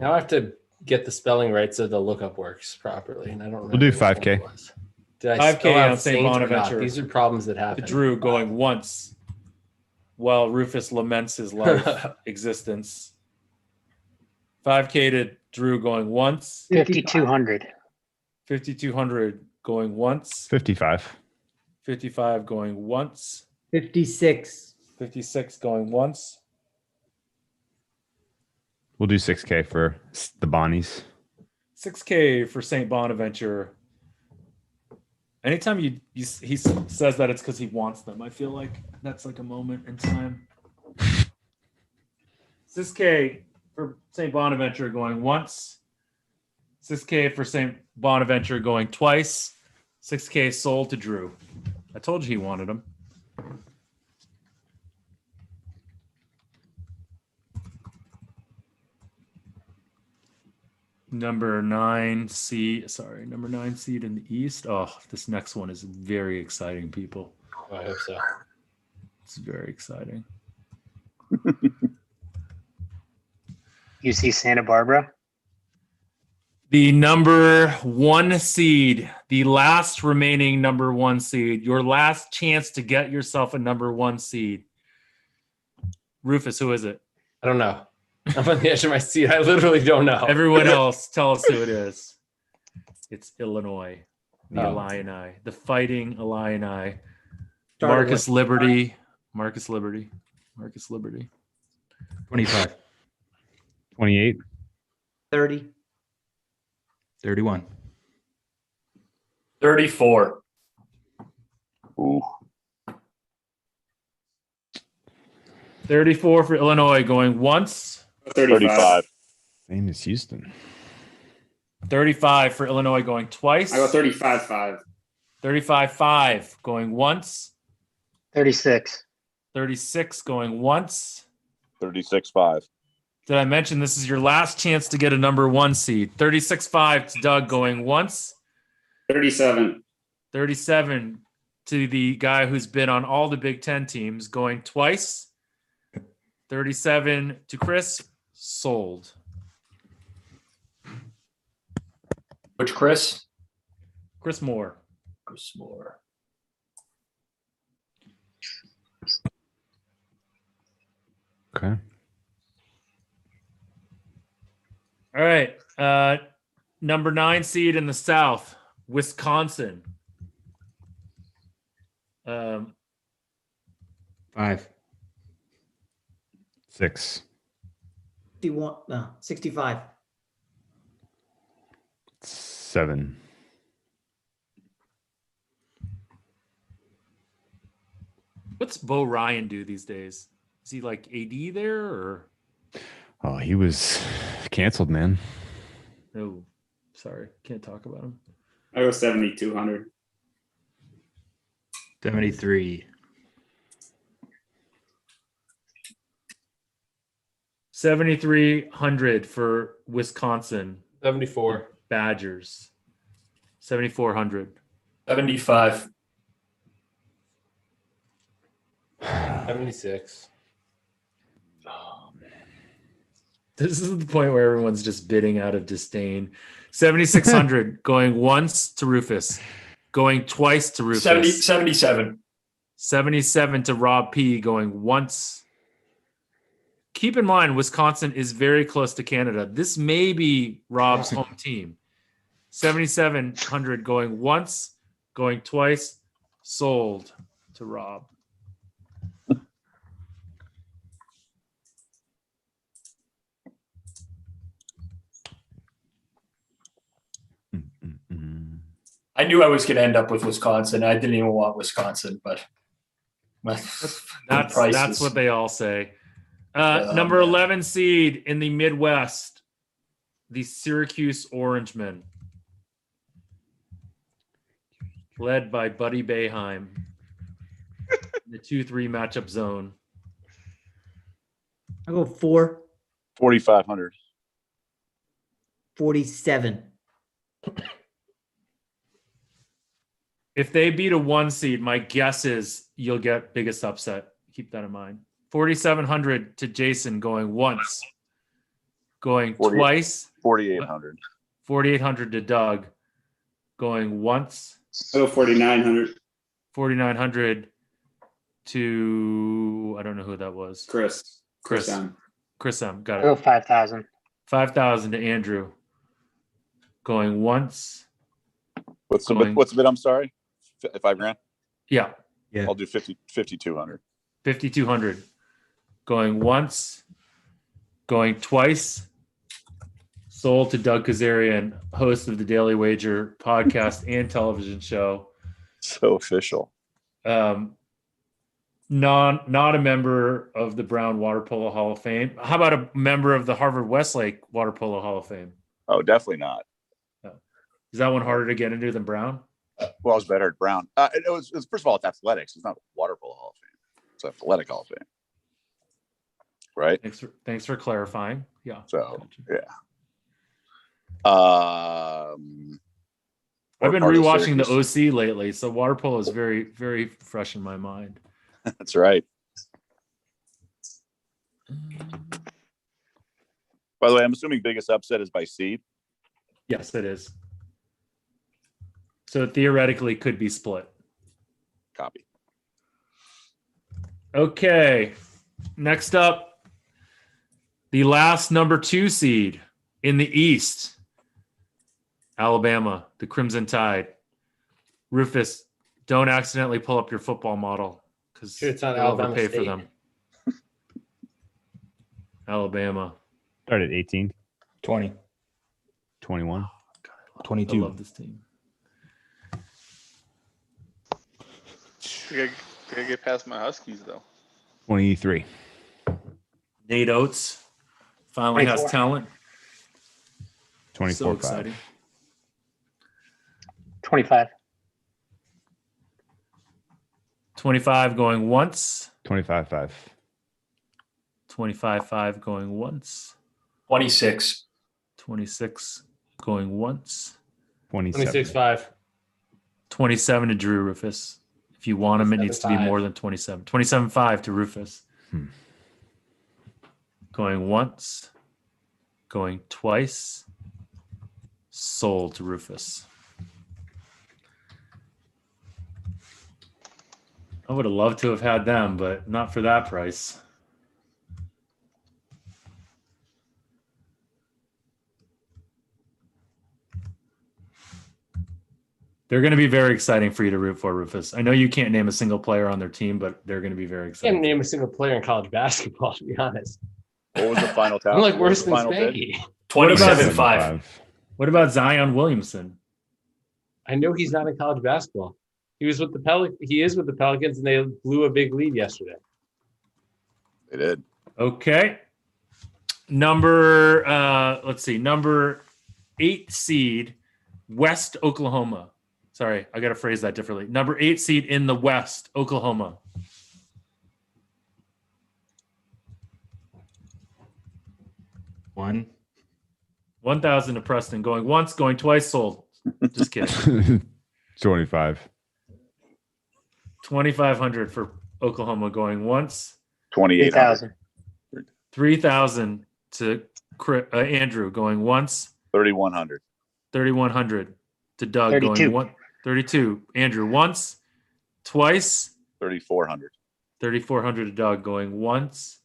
Now I have to get the spelling right so the lookup works properly, and I don't. We'll do remember which 5K. one it was. Did I 5K spell out on St. Saint or not? Bonaventure. These are problems that To happen. Drew going once while Rufus laments his life existence. 5K to Drew going once. 5,200. 5,200 going once. 55. 55 going once. 56. 56 going once. We'll do 6K for the Bonnies. 6K for St. Bonaventure. Anytime he says that, it's because he wants them. I feel like that's like a moment in time. 6K for St. Bonaventure going once. 6K for St. Bonaventure going twice. 6K sold to Drew. I told you he wanted them. Number 9 seed in the East. Oh, this next one is very exciting, people. Oh, I hope so. It's very exciting. UC Santa Barbara. The number 1 seed, the last remaining number 1 seed, your last chance to get yourself a number 1 seed. Rufus, who is it? I don't know. I'm on the edge of my seat. I literally don't know. Everyone else, tell us who it is. It's Illinois, the Oh. Illini, the Fighting Illini. Started Marcus with- Liberty. 25. 28. 30. 31. Ooh. 34 for Illinois going once. 35. Same as Houston. 35 for Illinois going twice. I go 35-5. 35-5 going once. 36. 36 going once. 36-5. Did I mention this is your last chance to get a number 1 seed? 36-5 to Doug going once. 37. 37 to the guy who's been on all the Big Ten teams going twice. 37 to Chris, sold. Which Chris? Chris Moore. Chris Moore. Okay. All right. Number 9 seed in the South, Wisconsin. 5. 6. 65. 7. What's Bo Ryan do these days? Is he like AD there or? Oh, he was canceled, man. No, sorry, can't talk about him. I go 7,200. 73. 7,300 for Wisconsin 74. Badgers. 7,400. 75. 76. This is the point where everyone's just bidding out of disdain. 7,600 going once to Rufus, going twice to Rufus. 77. 77 to Rob P going once. Keep in mind, Wisconsin is very close to Canada. This may be Rob's home team. 7,700 going once, going twice, sold to Rob. I knew I was going to end up with Wisconsin. I didn't even want Wisconsin, but That's what they all say. Number 11 seed in the Midwest, the Syracuse Orangemen, led by Buddy Boeheim, in the 2-3 matchup zone. I go 4. 4,500. 47. If they beat a 1 seed, my guess is you'll get biggest upset. Keep that in mind. 4,700 to Jason going once, going 40 twice. 4,800. 4,800 to Doug going once. I go 4,900. 4,900 to, I don't know who that was. Chris. Chris M. Chris M. Got I go it. 5,000. 5,000 to Andrew going once. What's the bid? I'm sorry. 5 grand. Yeah. Yeah. I'll do 5,200. 5,200 going once, going twice. Sold to Doug Kazarian, host of the Daily Wager podcast and television show. So official. Not a member of the Brown Water Polo Hall of Fame. How about a member of the Harvard Westlake Water Polo Hall of Fame? Oh, definitely not. Is that one harder to get into than Brown? Well, I was better at Brown. It was first of all, it's athletics. It's not water polo Hall of Fame. It's athletic Hall of Fame. Right. Thanks for clarifying. Yeah. So yeah. I've been rewatching the OC lately, so water polo is very, very fresh in my mind. That's right. By the way, I'm assuming biggest upset is by seed. Yes, it is. So it theoretically could be split. Copy. Okay. Next up, the last number 2 seed in the East, Alabama, the Crimson Tide. Rufus, don't accidentally pull up your football model because It's on you'll Alabama overpay for State. them. Alabama. Start at 18, 20. 21. I 22. love this team. I gotta get past my Huskies though. 23. Nate Oates finally has 24. talent. 24 So 5. exciting. 25. 25 going once. 25 5. 25-5 going once. 26. 26 going once. 27. 26-5. 27 to Drew Rufus. If you want him, it needs to be 27-5. more than 27. 27-5 to Rufus. Going once. Going twice. Sold to Rufus. I would have loved to have had them, but not for that price. They're going to be very exciting for you to root for, Rufus. I know you can't name a single player on their team, but they're going to be very I exciting. can't name a single player in college basketball, to be honest. What was the final tally? I'm like What worse was the than final bid? Spanky. 27-5. What about Zion Williamson? I know he's not in college basketball. He was with the He is with the Pelicans, and they blew a big lead yesterday. They did. Okay. Number 8 seed, West Oklahoma. Sorry, I got to phrase that differently. Number 8 seed in the West, Oklahoma. One. 1,000 to Preston. Going once, going twice, sold. Just kidding. 25. 2,500 for Oklahoma going once. 2,800. 3,000 to Andrew going once. 3,100. 3,100 to Doug 32. going one. 32. Andrew once, twice. 3,400. 3,400 to Doug going once,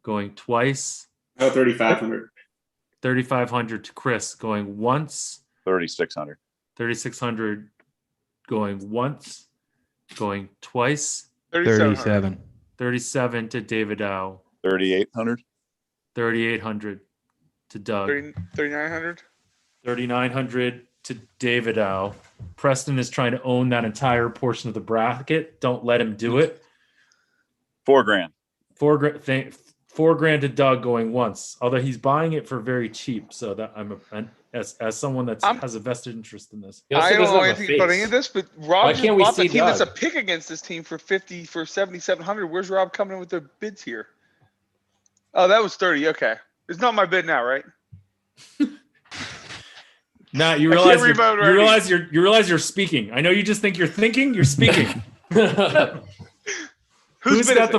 going twice. Oh, 3,500. 3,500 to Chris going once. 3,600. 3,600 going once, going twice. 37. 37 to David Dow. 3,800. 3,800 to Doug. 3,900. 3,900 to David Dow. Preston is trying to own that entire portion of the bracket. Don't let him do it. $4,000. $4,000 to Doug going once, although he's buying it for very cheap. So that as someone that has a vested interest in this. He also I don't doesn't know have a anything about face. any of this, but Why Rob just can't we bought the see team that's a Doug? pick against this team for 7,700. Where's Rob coming in with the bids here? Oh, that was 30. Okay. It's not my bid now, right? Now you I can't realize revote you realize you're speaking. I know you just think you're thinking, you're speaking. Who's got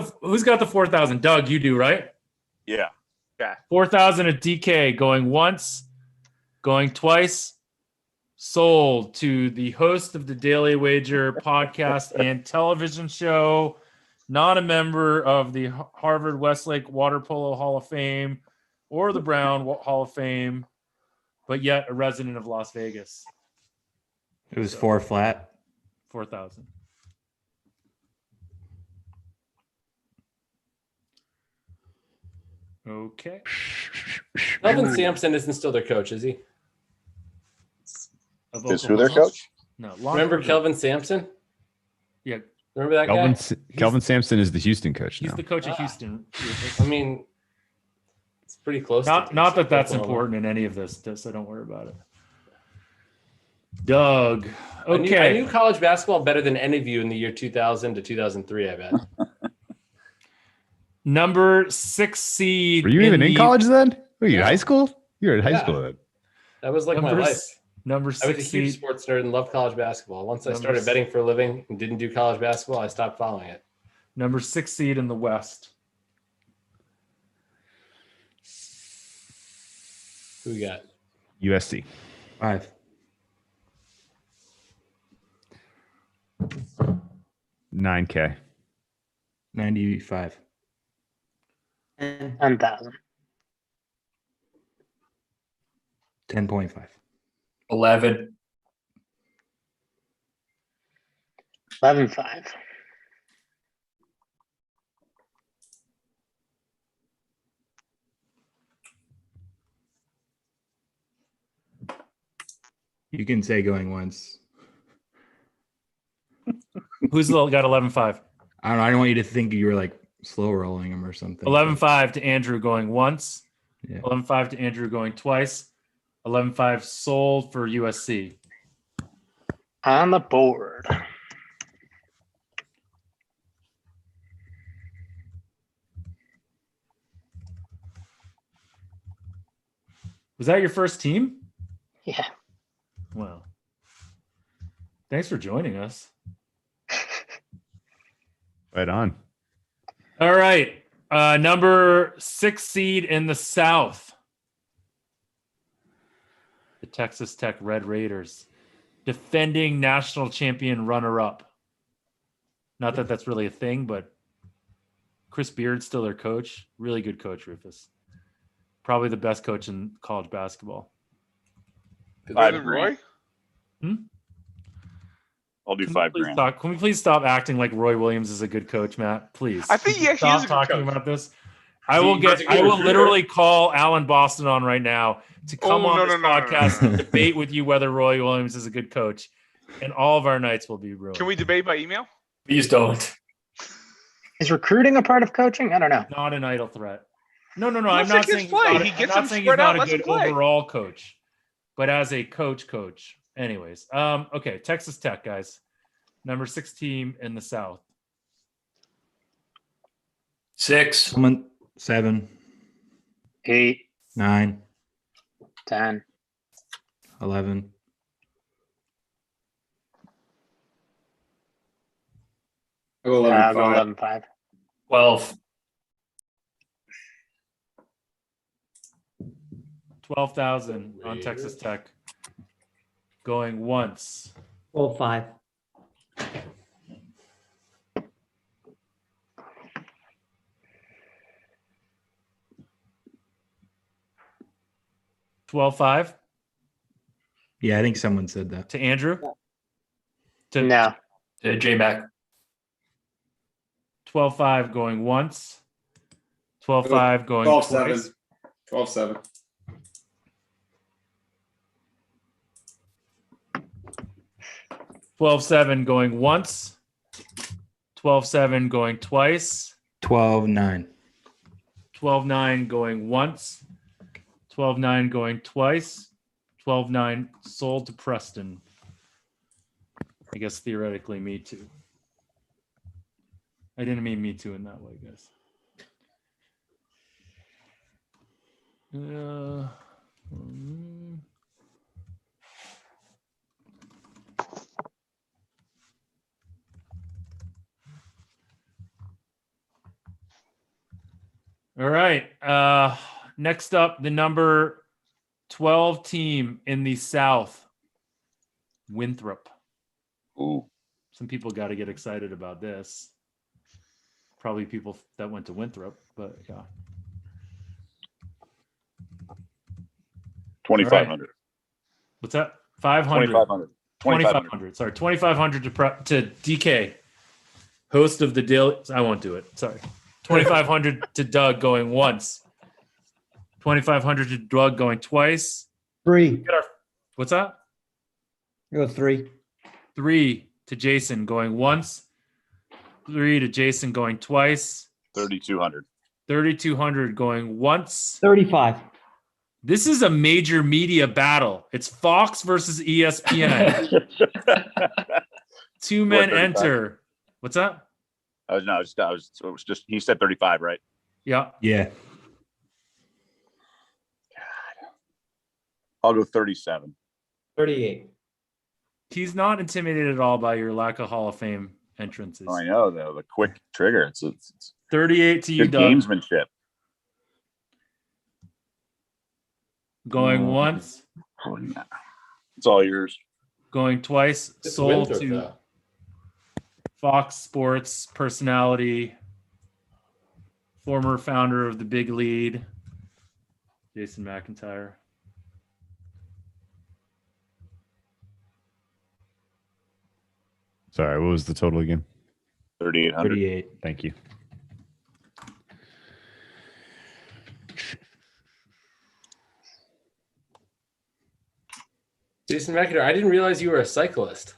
the 4,000? Doug, you do, right? Yeah. 4,000 at DK going once, going twice. Sold to the host of the Daily Wager podcast and television show, not a member of the Harvard Westlake Water Polo Hall of Fame or the Brown Hall of Fame, but yet a resident of Las Vegas. It was 4 flat. 4,000. Okay. Kelvin Sampson isn't still their coach, is he? Is who their coach? No. Remember Kelvin Sampson? Yeah. Remember that guy? Kelvin Sampson is the Houston coach He's now. the coach of Houston. I mean, it's pretty close. Not that that's important in any of this, so don't worry about it. Doug. Okay. I knew college basketball better than any of you in the year 2000 to 2003, I bet. Number 6 seed. Were you even in college then? Were you Yeah. high school? You were in high Yeah. school then. That was like my Number life. s- Number I was a 6 huge seed. sports nerd and loved college basketball. Once I Number started s- betting for a living and didn't do college basketball, I stopped following it. Number 6 seed in the West. Who we got? USC. 5. 9K. 95. 10,000. 10.5. 11. 11,500. You can say going once. Who's got 11.5? I don't know. I don't want you to think you were like slow rolling them or something. 11-5 to Andrew going once. Yeah. 11-5 to Andrew going twice. 11-5 sold for USC. On the board. Was that your first team? Yeah. Wow. Thanks for joining us. Right on. All right. Number 6 seed in the South. The Texas Tech Red Raiders. Defending national champion runner-up. Not that that's really a thing, but Chris Beard's still their coach. Really good coach, Rufus. Probably the best coach in college basketball. Better than Roy? I'll do Can we $5 please grand. stop- Can we please stop acting like Roy Williams is a good coach, Matt? Please. I think he actually stop is a good talking coach. about this. I will literally call Alan Boston on right now to come on this podcast and debate with you whether Roy Williams is a good coach, and all of our nights will be ruined. Can we debate by email? Please don't. Is recruiting a part of coaching? I don't know. Not an idle threat. No. I'm Let's not let saying kids play. He I'm gets not them saying spread he's out, not a lets them good play. overall coach, but as a coach. Anyways, okay, Texas Tech guys, number 6 team in the South. 6. 7, 8, 9, 10. 11. I'll go I'll go 11-5. 11-5. 12. 12,000 on Texas Tech. Going once. 12-5. $12,500 Yeah, I think someone said that. to Andrew. To No. J-Mac. 12,500 going once. 12,500 going 12-7. twice. 12-7. $12,700 going once. 12,700 going twice. 12-9. 12,900 going once. 12,900 going twice. 12,900 sold to Preston. I guess theoretically me too. I didn't mean me too in that way, guys. All right. Next up, the number 12 team in the South, Winthrop. Ooh. Some people got to get excited about this. Probably people that went to Winthrop, but yeah. 2,500. What's that? 500. 2,500. 2,500. Sorry, 2,500 to DK, host of the daily. I won't do it. Sorry. 2,500 to Doug going once. 2,500 to Doug going twice. 3. What's that? Go 3. 3 to Jason going once. 3 to Jason going twice. 3,200. 3,200 going once. 35. This is a major media battle. It's Fox versus ESPN. Two men 35. enter. What's that? It was just he said 35, right? Yeah. Yeah. I'll go 37. 38. He's not intimidated at all by your lack of Hall of Fame entrances. Oh, I know though, the quick trigger. It's 38 to you, good Doug. gamesmanship. Going once, It's all yours. going twice. It's Sold Winthrop, to though. Fox Sports personality, former founder of the Big Lead, Jason McIntyre. Sorry, what was the total again? 3,800. 38. Thank you. Jason McIntyre, I didn't realize you were a cyclist.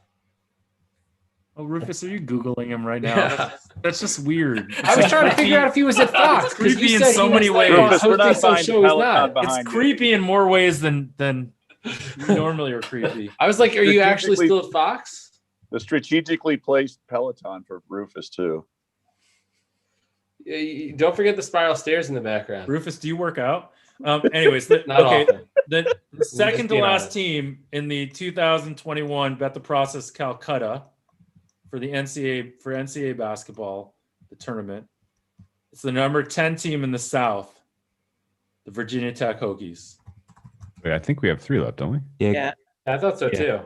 Oh, Rufus, are you Googling him right now? Yeah. That's just weird. I was trying to figure out if he was at Fox. It's 'cause you creepy in said so he many was, like, ways. Rufus, we're not hosting some buying show he's Peloton not. behind It's you. creepy in more ways than you normally are creepy. I was like, are you actually Strategically- still at Fox? The strategically placed Peloton for Rufus too. Don't forget the spiral stairs in the background. Rufus, do you work out? Anyways, Not okay. often. The second to being last honest. team in the 2021 Bet the Process Calcutta for the NCAA basketball, the tournament. It's the number 10 team in the South, the Virginia Tech Hokies. Wait, I think we have 3 left, don't we? Yeah. I thought so Yeah. too.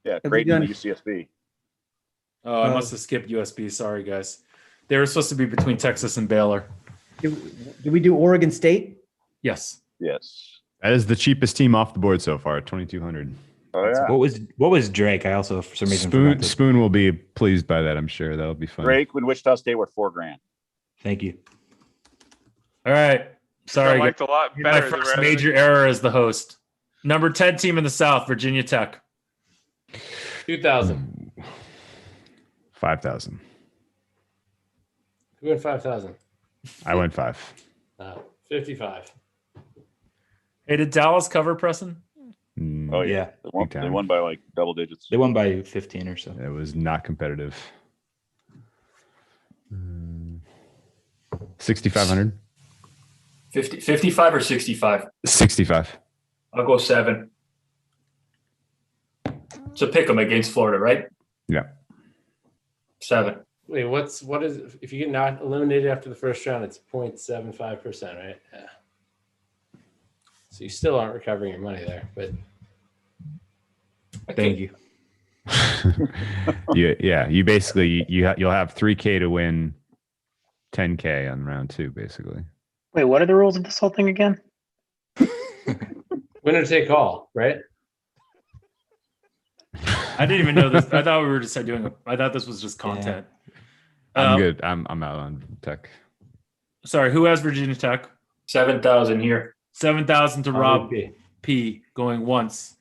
Yeah, we Creighton and done- UCSB. Oh, I must have skipped USB. Sorry, guys. They were supposed to be between Texas and Baylor. Did we do Oregon State? Yes. Yes. That is the cheapest team off the board so far, 2,200. Oh yeah. What was Drake? I also for some reason forgot to- Spoon will be pleased by that. I'm sure that'll be fun. Drake when Wichita State were $4,000. Thank you. All right. I Sorry. liked a lot My better. first major error as the host. Number 10 team in the South, Virginia Tech. 2,000. 5,000. Who went 5,000? I went 5. 55. Hey, did Dallas cover Preston? Oh yeah. Yeah. They won by like double digits. They won by 15 or so. It was not competitive. 6,500. 55 or 65? 65. I'll go 7. So pick them against Florida, right? Yeah. 7. Wait, what is if you get not eliminated after the first round, it's 0.75%, right? Yeah. So you still aren't recovering your money there, but Thank you. You basically you'll have 3K to win 10K on round 2, basically. Wait, what are the rules of this whole thing again? winner take all, right? I didn't even know this. I thought we were just doing. I thought this was just content. I'm good. I'm out on Tech. Sorry, who has Virginia Tech? 7,000 here. 7,000 to Rob P. P. Going once,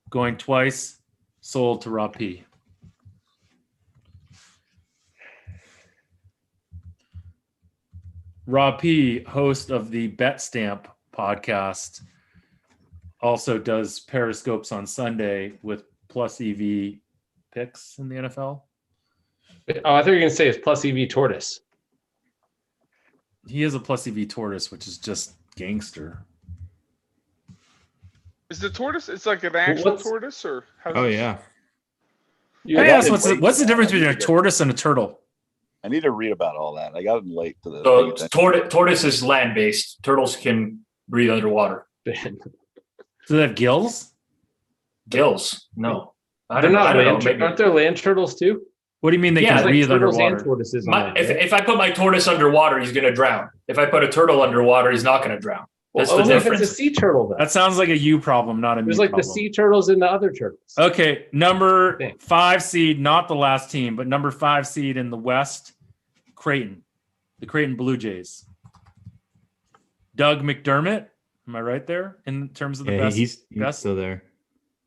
going twice. Sold to Rob P. Rob P., host of the Bet Stamp podcast, also does Periscopes on Sunday with Plus EV picks in the NFL. Oh, I thought you were going to say it's plus EV Tortoise. He is a Plus EV Tortoise, which is just gangster. Is the tortoise? It's like an actual what's- tortoise, or how's Oh it- yeah. You Hey, got ask it. what's the difference between a tortoise and a turtle? I need to read about all that. I got in late to the So thing. tortoise is land based. Turtles can breathe underwater. Do they have gills? Gills? No. I They're don't know. I not don't know. land. Maybe. Aren't there land turtles too? What do you mean they Yeah, can like breathe turtles underwater? and tortoises. on land, right? If I put my tortoise underwater, he's going to drown. If I put a turtle underwater, he's not going to drown. That's Well, the only if difference. it's a sea turtle, though. That sounds like a you problem, not a me There's like problem. the sea turtles and the other turtles. Okay, number Thanks. 5 seed, not the last team, but number 5 seed in the West, Creighton, the Creighton Blue Jays. Doug McDermott, am I right there in terms of the Yeah, best? he's best? still there.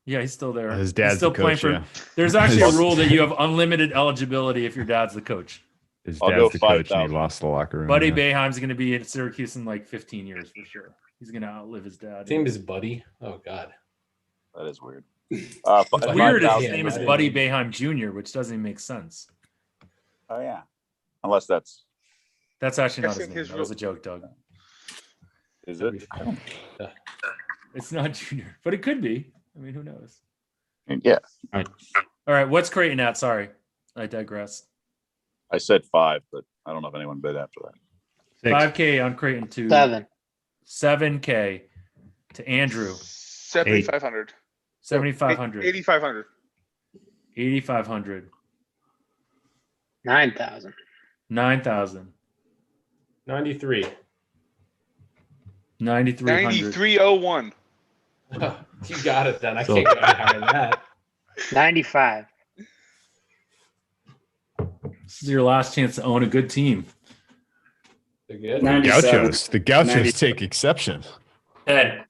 Yeah, he's still there. His He's dad's still the coach, playing yeah. There's actually a rule that you have unlimited eligibility if your dad's the coach. His I'll dad's go the coach and 5,000. he lost the locker room. Buddy yeah. Boeheim's going to be at Syracuse in like 15 years for sure. He's going to outlive his dad. His name is Buddy. Oh God. That is weird. It's weird his 5,000. name is Buddy Boeheim Jr., which doesn't even make sense. Oh yeah. Unless that's That's actually not his Guessing name. his That was a real- joke, Doug. is it? It's not Junior, but it could be. I mean, who knows? Yeah. All right, what's Creighton at? Sorry, I digress. I said 5, but I don't know if anyone bid after that. 6. 5K on Creighton to 7K to Andrew. 7,500. 7,500. 8,500. 8,500. 9,000. 9,000. 93. 9,300. 9301. You got it then. I So- can't go higher than that. 95. This is your last chance to own a good team. They're good. 97. The Gauchos 90. take exception. 10.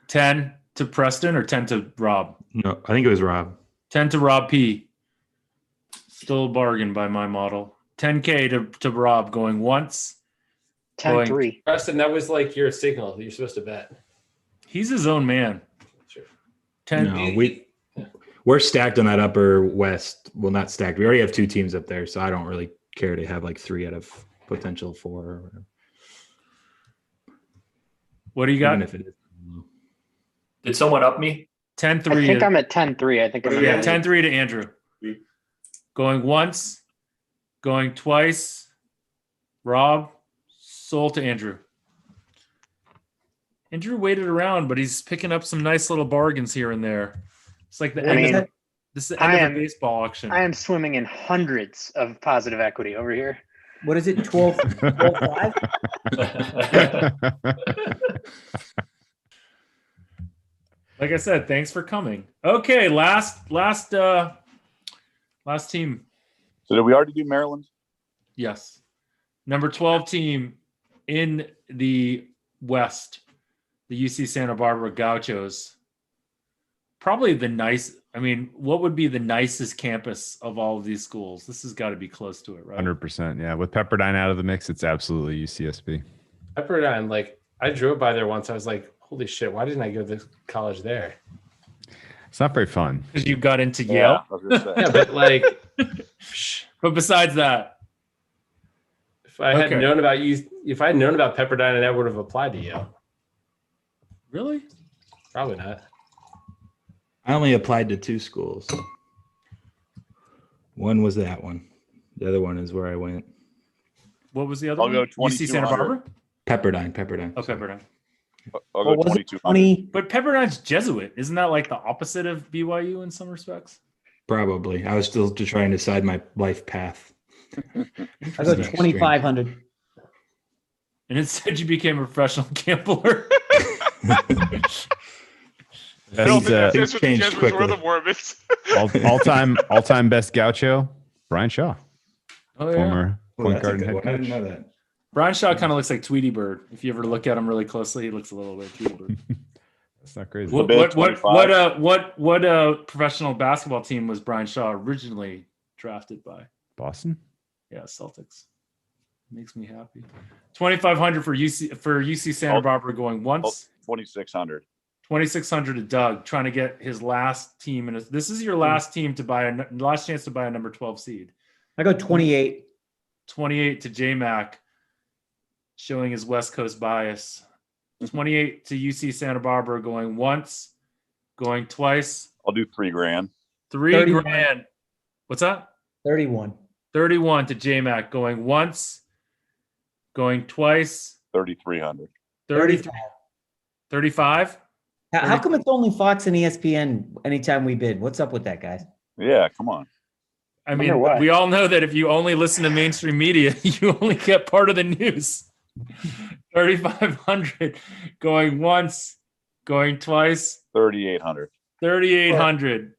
10 to Preston or 10 to Rob? No, I think it was Rob. 10 to Rob P. Still a bargain by my model. 10K to Rob going once. 10-3. Preston, that was like your signal that you're supposed to bet. He's his own man. Sure. 10. No, we're stacked on that upper west. Well, not stacked. We already have 2 teams up there, so I don't really care to have like 3 out of potential 4 or whatever. What do you got? Even if it is. Did someone up me? 10-3. I think I'm at 10-3. I think I'm Yeah, at 10-3 to Andrew. Going once, going twice. Rob, sold to Andrew. Andrew waited around, but he's picking up some nice little bargains here and there. It's like the end of this is the end of a baseball auction. I am swimming in hundreds of positive equity over here. What is it? 12-5? Like I said, thanks for coming. Okay, last team. So did we already do Maryland? Yes. Number 12 team in the West, the UC Santa Barbara Gauchos. Probably what would be the nicest campus of all of these schools? This has got to be close to it, right? 100%. Yeah. With Pepperdine out of the mix, it's absolutely UCSB. Pepperdine, like I drove by there once. I was like, holy shit, why didn't I go to college there? It's not very fun. Because you got into Yale. I was gonna say. Yeah, but like, But besides that, if I had known about Pepperdine, I would have applied to Yale. really? Probably not. I only applied to 2 schools. One was that one. The other one is where I went. What was the other I'll one? go UC Santa 2200. Barbara? Pepperdine. Oh, Pepperdine. I'll What go was it? 2200. 20? But Pepperdine's Jesuit. Isn't that like the opposite of BYU in some respects? Probably. I was still trying to decide my life path. I go 2,500. And instead you became a professional gambler. Things, That's things what the changed Jesuits were quickly. the Mormons. all-time best Gaucho, Brian Shaw, Oh, yeah. former Oh, point that's a guard and good head one. I didn't coach. know that. Brian Shaw kind of looks like Tweety Bird. If you ever look at him really closely, he looks a little like Tweety Bird. That's not crazy. What professional basketball team was Brian Shaw originally drafted by? Boston? Yeah, Celtics. Makes me happy. 2,500 for UC Santa Barbara going once. 2600. 2,600 to Doug, trying to get his last team, and this is your last team to buy last chance to buy a number 12 seed. I go 28. 28 to J-Mac, showing his West Coast bias. 28 to UC Santa Barbara, going once, going twice. I'll do $3,000. 3 grand. What's that? 31. 31 to J-Mac, going once, going twice. 3,300. 33. 35. How come it's only Fox and ESPN anytime we bid? What's up with that, guys? Yeah, come on. I mean, we all know that if you only listen to mainstream media, you only get part of the news. 3,500 going once, going twice. 3,800. 3,800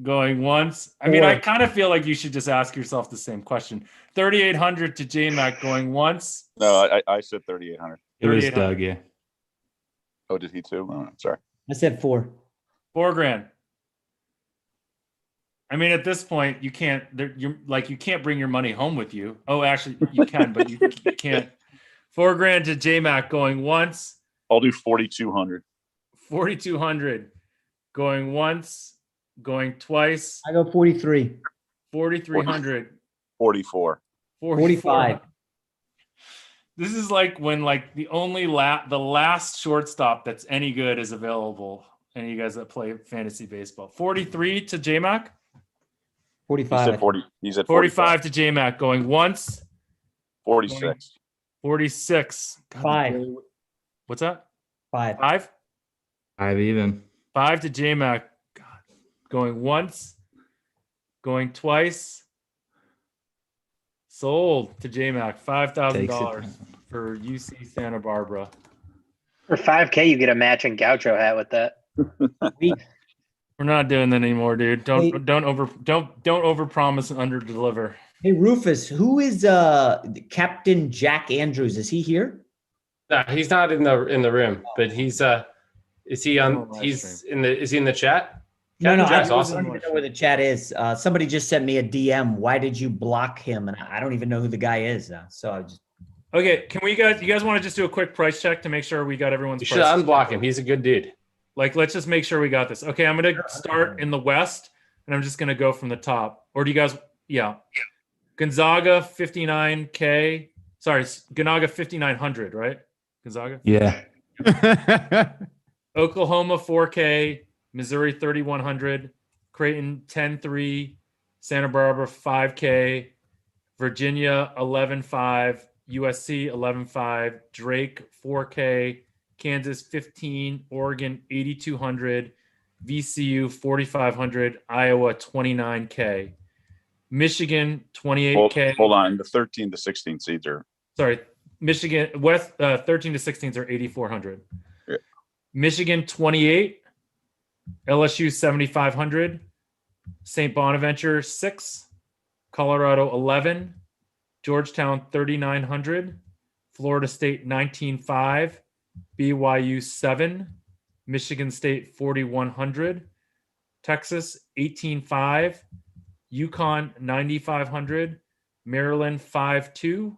going once. I mean, I kind of feel like you should just ask yourself the same question. 3,800 to J-Mac going once. No, I said 3,800. It was Doug, yeah. Oh, did he too? Oh, sorry. I said 4. 4 grand. I mean, at this point, you can't. You can't bring your money home with you. Oh, actually, you can, but you can't. 4 grand to J-Mac going once. I'll do 4,200. 4,200 going once, going twice. I go 43. 4,300. 44. 45. This is like when the only the last shortstop that's any good is available. Any of you guys that play fantasy baseball. 43 to J-Mac. 45. He said 40. He's at 45 to J-Mac going once. 46. 46. God, 5. What's that? 5. 5? 5 even. 5 to J-Mac. God. Going once. Going twice. Sold to J-Mac. $5,000 for UC Santa Barbara. For $5K, you get a matching Gaucho hat with that. We're not doing that anymore, dude. Don't over promise and under deliver. Hey, Rufus, who is Captain Jack Andrews? Is he here? No, he's not in the room, but he's is he on? Oh, He's in the. Is he in the chat? No, Captain I Jack's don't awesome. even know where the chat is. Somebody just sent me a DM. Why did you block him? And I don't even know who the guy is. So I just. Okay, can you guys want to just do a quick price check to make sure we got everyone's You should prices unblock checked? him. He's a good dude. Like, let's just make sure we got this. Okay, I'm going to start in the West, and I'm just going to go from the top. Or do you guys, yeah. Gonzaga, 59K. Sorry, Gonzaga, 5,900, right? Gonzaga? Yeah. Oklahoma, 4K. Missouri, 3,100. Creighton, 10.3. Santa Barbara, 5K. Virginia, 11.5. USC, 11.5. Drake, 4K. Kansas 15, Oregon 8,200, VCU 4,500, Iowa 29K, Michigan 28K. Hold on, the 13 to 16 seeds are. Sorry, Michigan West 13 to 16s are 8,400. Yeah. Michigan 28, LSU 7,500, St. Bonaventure 6, Colorado 11, Georgetown 3,900, Florida State 19.5. BYU 7, Michigan State 4,100, Texas 18.5, UConn 9,500, Maryland 5.2,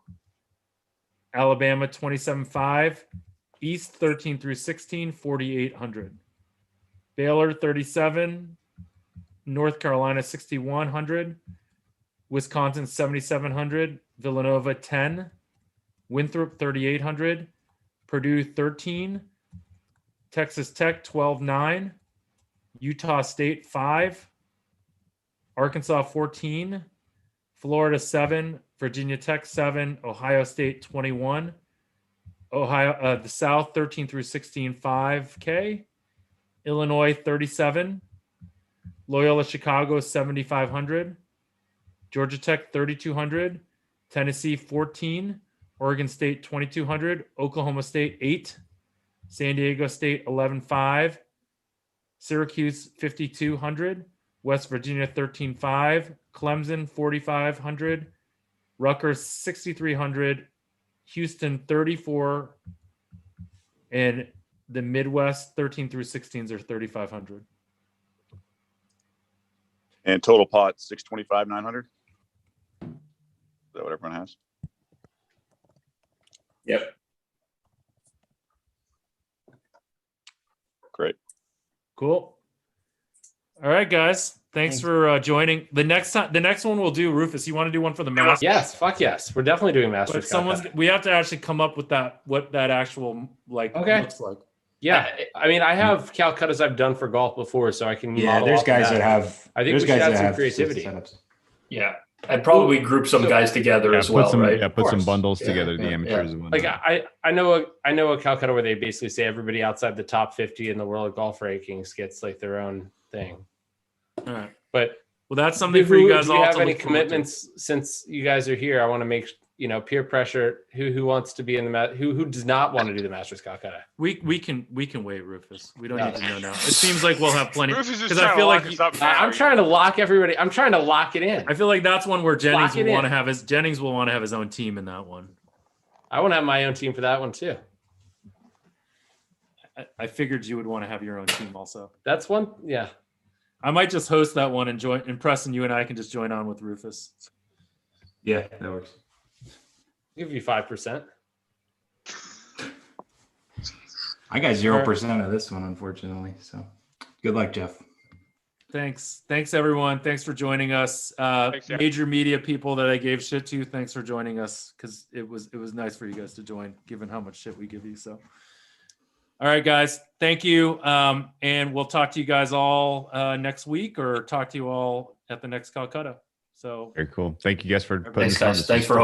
Alabama 27.5, East 13 through 16 4,800, Baylor 37, North Carolina 6,100, Wisconsin 7,700, Villanova 10, Winthrop 3,800. Purdue 13, Texas Tech 12.9, Utah State 5, Arkansas 14, Florida 7, Virginia Tech 7, Ohio State 21, the South 13 through 16 5K, Illinois 37, Loyola Chicago 7,500, Georgia Tech 3,200, Tennessee 14. Oregon State 2,200, Oklahoma State 8, San Diego State 11.5, Syracuse 5,200, West Virginia 13.5, Clemson 4,500, Rutgers 6,300, Houston 34, and the Midwest 13 through 16s are 3,500. And total pot 625, 900. Is that what everyone has? Yep. Great. Cool. All right, guys. Thanks for joining. The next one we'll do, Rufus. You want to do one for the Masters? Yes, fuck yes. We're definitely doing Masters. But we have to actually come up with what that actual looks like. Yeah, I mean, I have Calcuttas I've done for golf before, so I can. Yeah, there's guys that have. I think we should add some creativity. Yeah, and probably group some guys together as well, right? Yeah, put some bundles together, the amateurs and whatnot. Like I know a Calcutta where they basically say everybody outside the top 50 in the world golf rankings gets like their own thing. All right, but that's something for you guys. Do you have any commitments since you guys are here? I want to make peer pressure. Who wants to be in the who does not want to do the Masters Calcutta? We can wait, Rufus. We don't need to know now. It seems like we'll have plenty. Because I feel like I'm trying to lock everybody. I'm trying to lock it in. I feel like that's one where Jennings will want to have his own team in that one. I want to have my own team for that one too. I figured you would want to have your own team also. That's one. Yeah. I might just host that one and join. And Preston, you and I can just join on with Rufus. Yeah, that works. I'll give you 5%. I got 0% of this one, unfortunately. So good luck, Jeff. Thanks everyone. Thanks for joining us. Major media people that I gave shit to, thanks for joining us, because it was nice for you guys to join, given how much shit we give you. So all right, guys, thank you. And we'll talk to you guys all next week, or talk to you all at the next Calcutta. So very cool. Thank you guys for putting Thanks, this on. guys. Thanks for